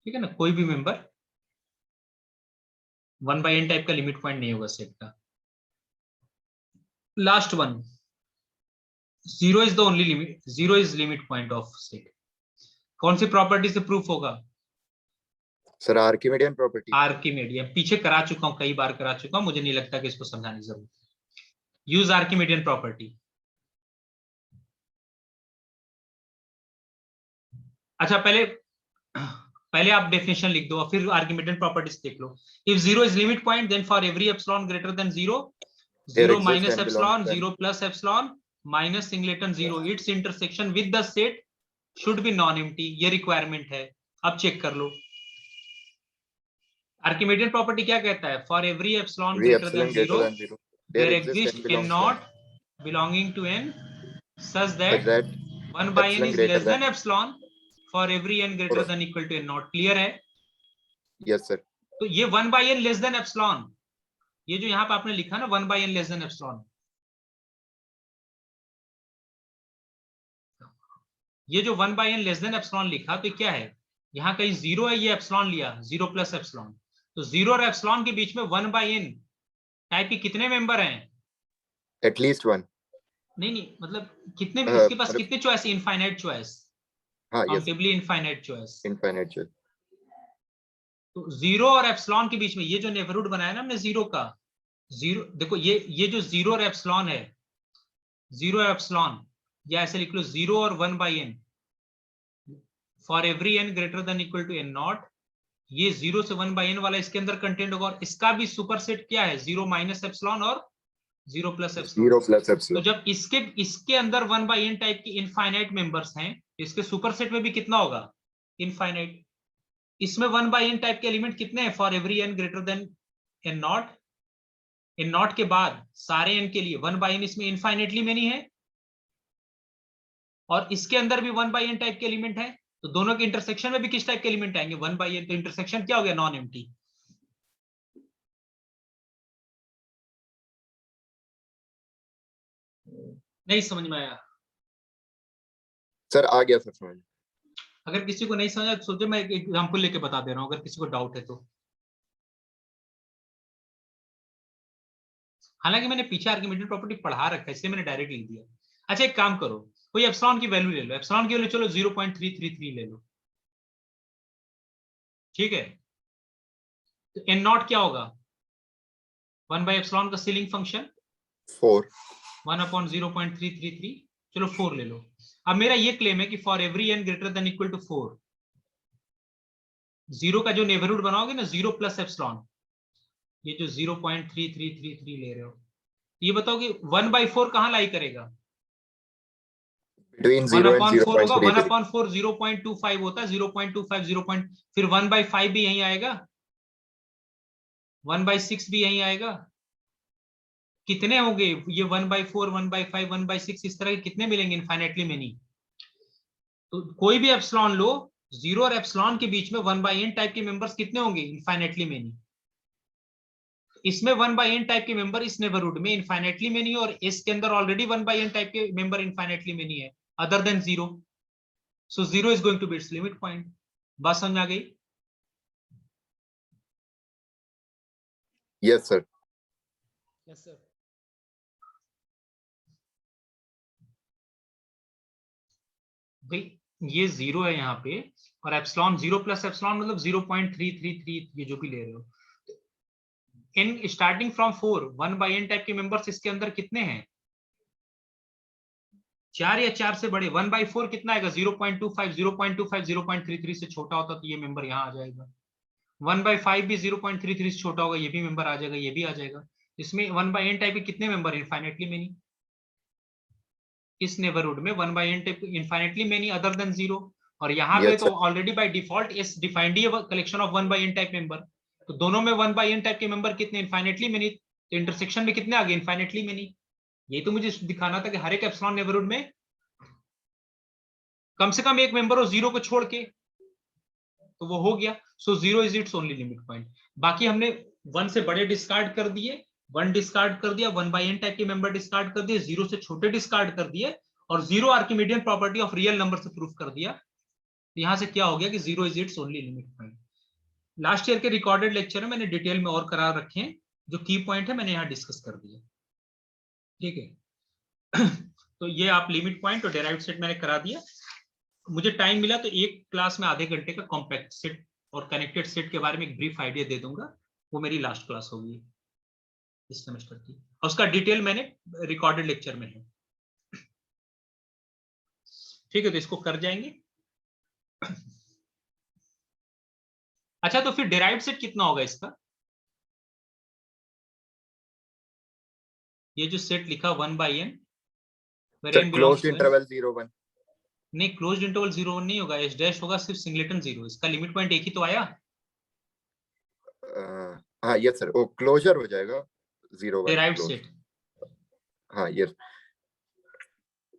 ठीक है ना। कोई भी मेंबर 1/n टाइप का लिमिट पॉइंट नहीं होगा सेट का। Last one, 0 is the only limit, 0 is limit point of set। कौन सी प्रॉपर्टी से प्रूफ होगा? Sir Archimedean property. आर्किमिडियन, पीछे करा चुका हूं, कई बार करा चुका हूं, मुझे नहीं लगता कि इसको समझाने की जरूरत है। Use Archimedean property. अच्छा पहले आप डेफिनेशन लिख दो और फिर आर्किमिडियन प्रॉपर्टीज देख लो। If 0 is limit point, then for every epsilon greater than 0, 0 minus epsilon, 0 plus epsilon minus singleton 0, its intersection with the set should be non-empty। ये रिक्वायरमेंट है, अब चेक कर लो। आर्किमिडियन प्रॉपर्टी क्या कहता है, for every epsilon greater than 0 there exist n not belonging to n such that 1/n is less than epsilon for every n greater than equal to n naught। Clear है? Yes sir. तो ये 1/n लेस देन एप्सिलॉन, ये जो यहाँ पे आपने लिखा ना 1/n लेस देन एप्सिलॉन, ये जो 1/n लेस देन एप्सिलॉन लिखा, तो क्या है, यहाँ कहीं 0 है, ये एप्सिलॉन लिया, 0 प्लस एप्सिलॉन, तो 0 और एप्सिलॉन के बीच में 1/n टाइप के कितने मेंबर हैं? एटलीस्ट 1। नहीं मतलब कितने, इसके पास कितने चॉइस है, इनफाइनाइट चॉइस। हाँ yes, countably infinite choice. Infinite choice. तो जीरो और एप्सिलॉन के बीच में ये जो नेबरहुड बनाया ना हमने जीरो का, जीरो देखो ये जो जीरो और एप्सिलॉन है, जीरो एप्सिलॉन, या ऐसे लिख लो जीरो और 1/n for every n greater than equal to n not, ये 0 से 1/n वाला इसके अंदर कंटेंट होगा, और इसका भी सुपरसेट क्या है, 0 माइनस एप्सिलॉन और 0 प्लस एप्सिलॉन। 0 प्लस तो एप्सिलॉन। जब इसके अंदर 1/n टाइप की इनफाइनाइट मेंबर्स हैं, इसके सुपरसेट में भी कितना होगा, इनफाइनाइट। इसमें 1/n टाइप के एलिमेंट कितने हैं, for every n greater then n not, n not के बाद सारे n के लिए 1/n इसमें इनफाइनाइटली मेनी है, और इसके अंदर भी 1/n टाइप के एलिमेंट है। तो दोनों के इंटरसेक्शन में भी किस टाइप के एलिमेंट आएंगे, 1/n। तो इंटरसेक्शन क्या हो गया, नॉन एम्प्टी। नहीं समझ में आया? सर आ गया सर समझ। अगर किसी को नहीं समझा सोचो, मैं एक एग्जांपल लेके बता दे रहा हूं, अगर किसी को डाउट है तो। हालांकि मैंने पीछे आर्किमिडीज प्रॉपर्टी पढ़ा रखा है, इसलिए मैंने डायरेक्ट लिख दिया। अच्छा एक काम करो, कोई एप्सिलॉन की वैल्यू ले लो, एप्सिलॉन की वैल्यू चलो 0.333 ले लो, ठीक है। तो एन नॉट क्या होगा, 1/एप्सिलॉन का सीलिंग फंक्शन 4। 1/0.333, चलो 4 ले लो। अब मेरा ये क्लेम है कि for every n greater than equal to 4, zero का जो नेबरहुड बनाओगे ना, 0 प्लस एप्सिलॉन, ये जो 0.3333 ले रहे हो, ये बताओ कि 1/4 कहां लाई करेगा, बिटवीन 1 0 एंड अपॉन 4 होगा, 1 0.33। अपॉन 4 0.25 होता है, 0.25 0. फिर 1/5 भी यहीं आएगा, 1/6 भी यहीं आएगा। कितने होंगे ये 1/4 1/5 1/6, इस तरह के कितने मिलेंगे, इनफाइनाइटली मेनी। तो कोई भी एप्सिलॉन लो, जीरो और एप्सिलॉन के बीच में 1/n टाइप के मेंबर्स कितने होंगे, इनफाइनाइटली मेनी। इसमें 1/n टाइप के मेंबर इस नेबरहुड में इनफाइनाइटली मेनी है, और इसके अंदर ऑलरेडी 1/n टाइप के मेंबर इनफाइनाइटली मेनी है, other than 0। So 0 is going to be its limit point. बात समझ आ गई? Yes sir. Yes sir. भाई ये 0 है यहाँ पे, और एप्सिलॉन 0 प्लस एप्सिलॉन मतलब 0.333, ये जो भी ले रहे हो। In starting from 4, 1/n type के मेंबर्स इसके अंदर कितने हैं, 4 या 4 से बड़े। 1/4 कितना आएगा, 0.25, 0.25 0.33 से छोटा होता तो ये मेंबर यहाँ आ जाएगा। 1/5 भी 0.33 से छोटा होगा, ये भी मेंबर आ जाएगा, ये भी आ जाएगा। इसमें 1/n टाइप के कितने मेंबर, इनफाइनाइटली मेनी। इस नेबरहुड में 1/n type infinitely many other than 0। और यहाँ पे यस तो सर। ऑलरेडी बाय डिफॉल्ट इस defined he collection of 1/n type member. तो दोनों में 1/n टाइप के मेंबर कितने, इनफाइनाइटली मेनी। तो इंटरसेक्शन में कितने आ गए, इनफाइनाइटली मेनी। ये तो मुझे दिखाना था कि हर एक एप्सिलॉन नेबरहुड में कम से कम एक मेंबर हो 0 को छोड़ के, तो वो हो गया। सो 0 is it's only limit point. बाकी हमने 1 से बड़े डिस्कार्ड कर दिए, 1 डिस्कार्ड कर दिया, 1/n टाइप के मेंबर डिस्कार्ड कर दिए, 0 से छोटे डिस्कार्ड कर दिए, और 0 Archimedean property of real number से प्रूफ कर दिया। तो यहां से क्या हो गया कि 0 is it's only limit point. Last year के रिकॉर्डेड लेक्चर में मैंने डिटेल में और करा रखे हैं, जो की पॉइंट है मैंने यहाँ डिस्कस कर दिया, ठीक है। तो ये आप लिमिट पॉइंट और डेराइव्ड सेट मैंने करा दिया। मुझे टाइम मिला तो एक क्लास में आधे घंटे का कॉम्पैक्ट सेट और कनेक्टेड सेट के बारे में एक ब्रीफ आइडिया दे दूंगा, वो मेरी लास्ट क्लास होगी इस सेमेस्टर की, और उसका डिटेल मैंने रिकॉर्डेड लेक्चर में है, ठीक है। तो इसको कर जाएंगे। अच्छा तो फिर डिराइव्ड सेट कितना होगा इसका, ये जो सेट लिखा 1/n where n belongs closed to n, interval 0 1। नहीं क्लोज्ड इंटरवल 0 नहीं होगा, एस डैश होगा सिर्फ सिंगलेटन 0। इसका लिमिट पॉइंट एक ही तो आया, हाँ यस सर, वो क्लोजर हो जाएगा 0 1 डिराइव्ड क्लोज। सेट। हाँ yes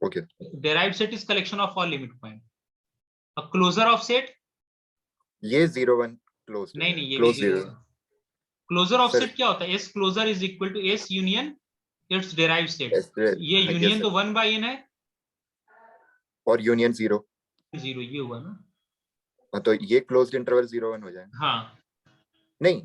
okay. Derived set is collection of all limit point. अब क्लोजर ऑफ सेट, ये 0 1 क्लोज नहीं नहीं ये भी क्लोज 0 0 है। Closure of sir. सेट क्या होता है, S closure is equal to S union its derived set. ये हाँ यूनियन यस तो सर, 1/n है, और यूनियन 0। 0 ये हुआ ना। हाँ तो ये क्लोज्ड इंटरवल 0 1 हो जाएगा। हाँ नहीं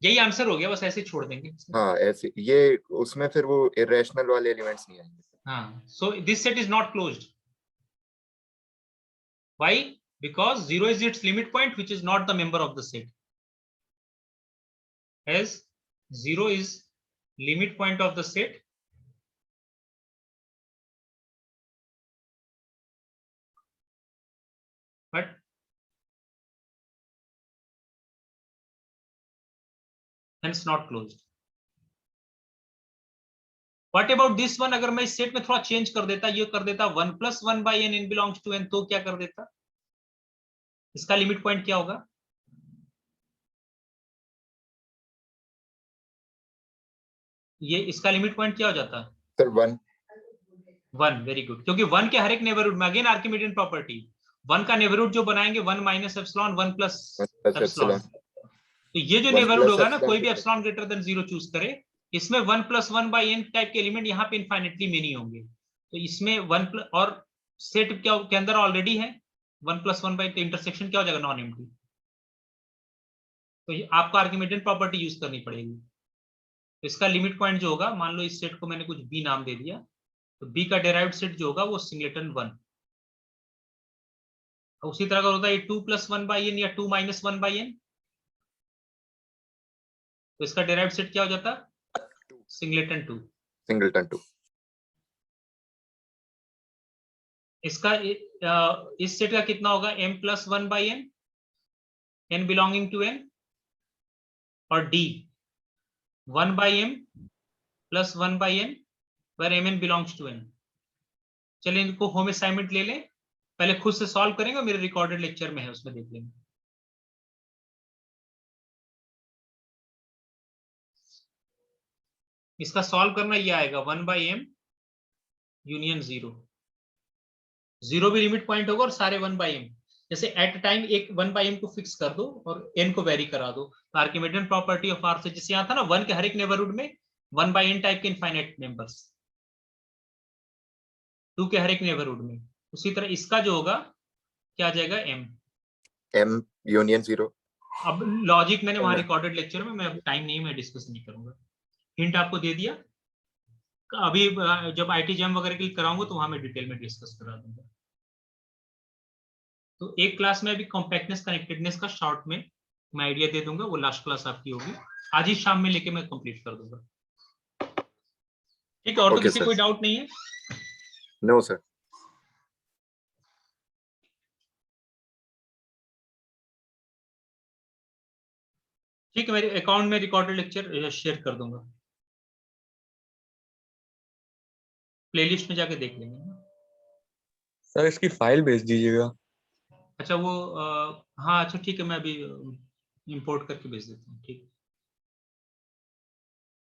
यही आंसर हो गया, बस ऐसे छोड़ देंगे। हाँ ऐसे ये उसमें फिर वो इरेशनल वाले एलिमेंट्स नहीं आएंगे। हाँ so this set is not closed, Why? Because 0 is its limit point, which is not the member of the set. As 0 is limit point of the set, but hence not closed. What about this one? अगर मैं इस सेट में थोड़ा चेंज कर देता, ये कर देता 1 + 1 by n belongs to n, तो क्या कर देता? इसका लिमिट पॉइंट क्या होगा? ये इसका लिमिट पॉइंट क्या हो जाता? सर 1 1. वेरी गुड, क्योंकि 1 के हर एक नेबरहुड में अगेन आर्किमिडियन प्रॉपर्टी, 1 का नेबरहुड जो बनाएंगे 1 - एप्सिलॉन 1 + एप्सिलॉन। तो ये जो 1 नेबरहुड plus होगा ना, epsilon कोई भी के एप्सिलॉन ग्रेटर देन 0 चूज करे, इसमें 1 + 1 by n टाइप के एलिमेंट यहाँ पे इनफाइनाइटली मेनी होंगे। तो इसमें 1 और सेट क्या के अंदर ऑलरेडी है 1 + 1 by, तो इंटरसेक्शन क्या हो जाएगा? Non empty. तो आपको आर्किमिडियन प्रॉपर्टी यूज करनी पड़ेगी। तो इसका लिमिट पॉइंट जो होगा, मान लो इस सेट को मैंने कुछ बी नाम दे दिया, तो बी का डेराइव्ड सेट जो होगा वो सिंगलेटन 1। उसी तरह का होता है 2 + 1 by n या 2 - 1 by n, तो इसका डेराइव्ड सेट क्या हो जाता? सिंगलेटन 2। सिंगलटन 2। इसका इस सेट का कितना होगा? m + 1 by n, n belonging to n, और d 1 by m + 1 by n where mn belongs to n। चलिए इनको होम असाइनमेंट ले लें, पहले खुद से सॉल्व करेंगे, मेरे रिकॉर्डेड लेक्चर में है, उसमें देख लेंगे। इसका सॉल्व करना ये आएगा 1 by m यूनियन 0। 0 भी लिमिट पॉइंट होगा और सारे 1 by m। जैसे एट टाइम एक 1 by m को फिक्स कर दो और n को वेरी करा दो, तो आर्किमिडियन प्रॉपर्टी ऑफ R से, जैसे यहाँ था ना 1 के हर एक नेबरहुड में 1 by n टाइप के इनफाइनाइट मेंबर्स, 2 के हर एक नेबरहुड में, उसी तरह इसका जो होगा क्या आ जाएगा? m union 0। अब लॉजिक मैंने वहां रिकॉर्डेड लेक्चर में, मैं अब टाइम नहीं, मैं डिस्कस नहीं करूंगा, हिंट आपको दे दिया। अभी जब आईटी जैम वगैरह के लिए कराऊंगा तो वहां मैं डिटेल में डिस्कस करा दूंगा। तो एक क्लास में अभी कॉम्पैक्टनेस कनेक्टेडनेस का शॉर्ट में मैं आइडिया दे दूंगा, वो लास्ट क्लास आपकी होगी, आज ही शाम में लेके मैं कंप्लीट कर दूंगा। ठीक है, और तो किसी कोई डाउट नहीं है? No sir. ठीक है, मेरे अकाउंट में रिकॉर्डेड लेक्चर शेयर कर दूंगा, प्लेलिस्ट में जाके देख लेंगे। सर इसकी फाइल भेज दीजिएगा। अच्छा वो हाँ अच्छा ठीक है, मैं अभी इंपोर्ट करके भेज देता हूँ। ठीक।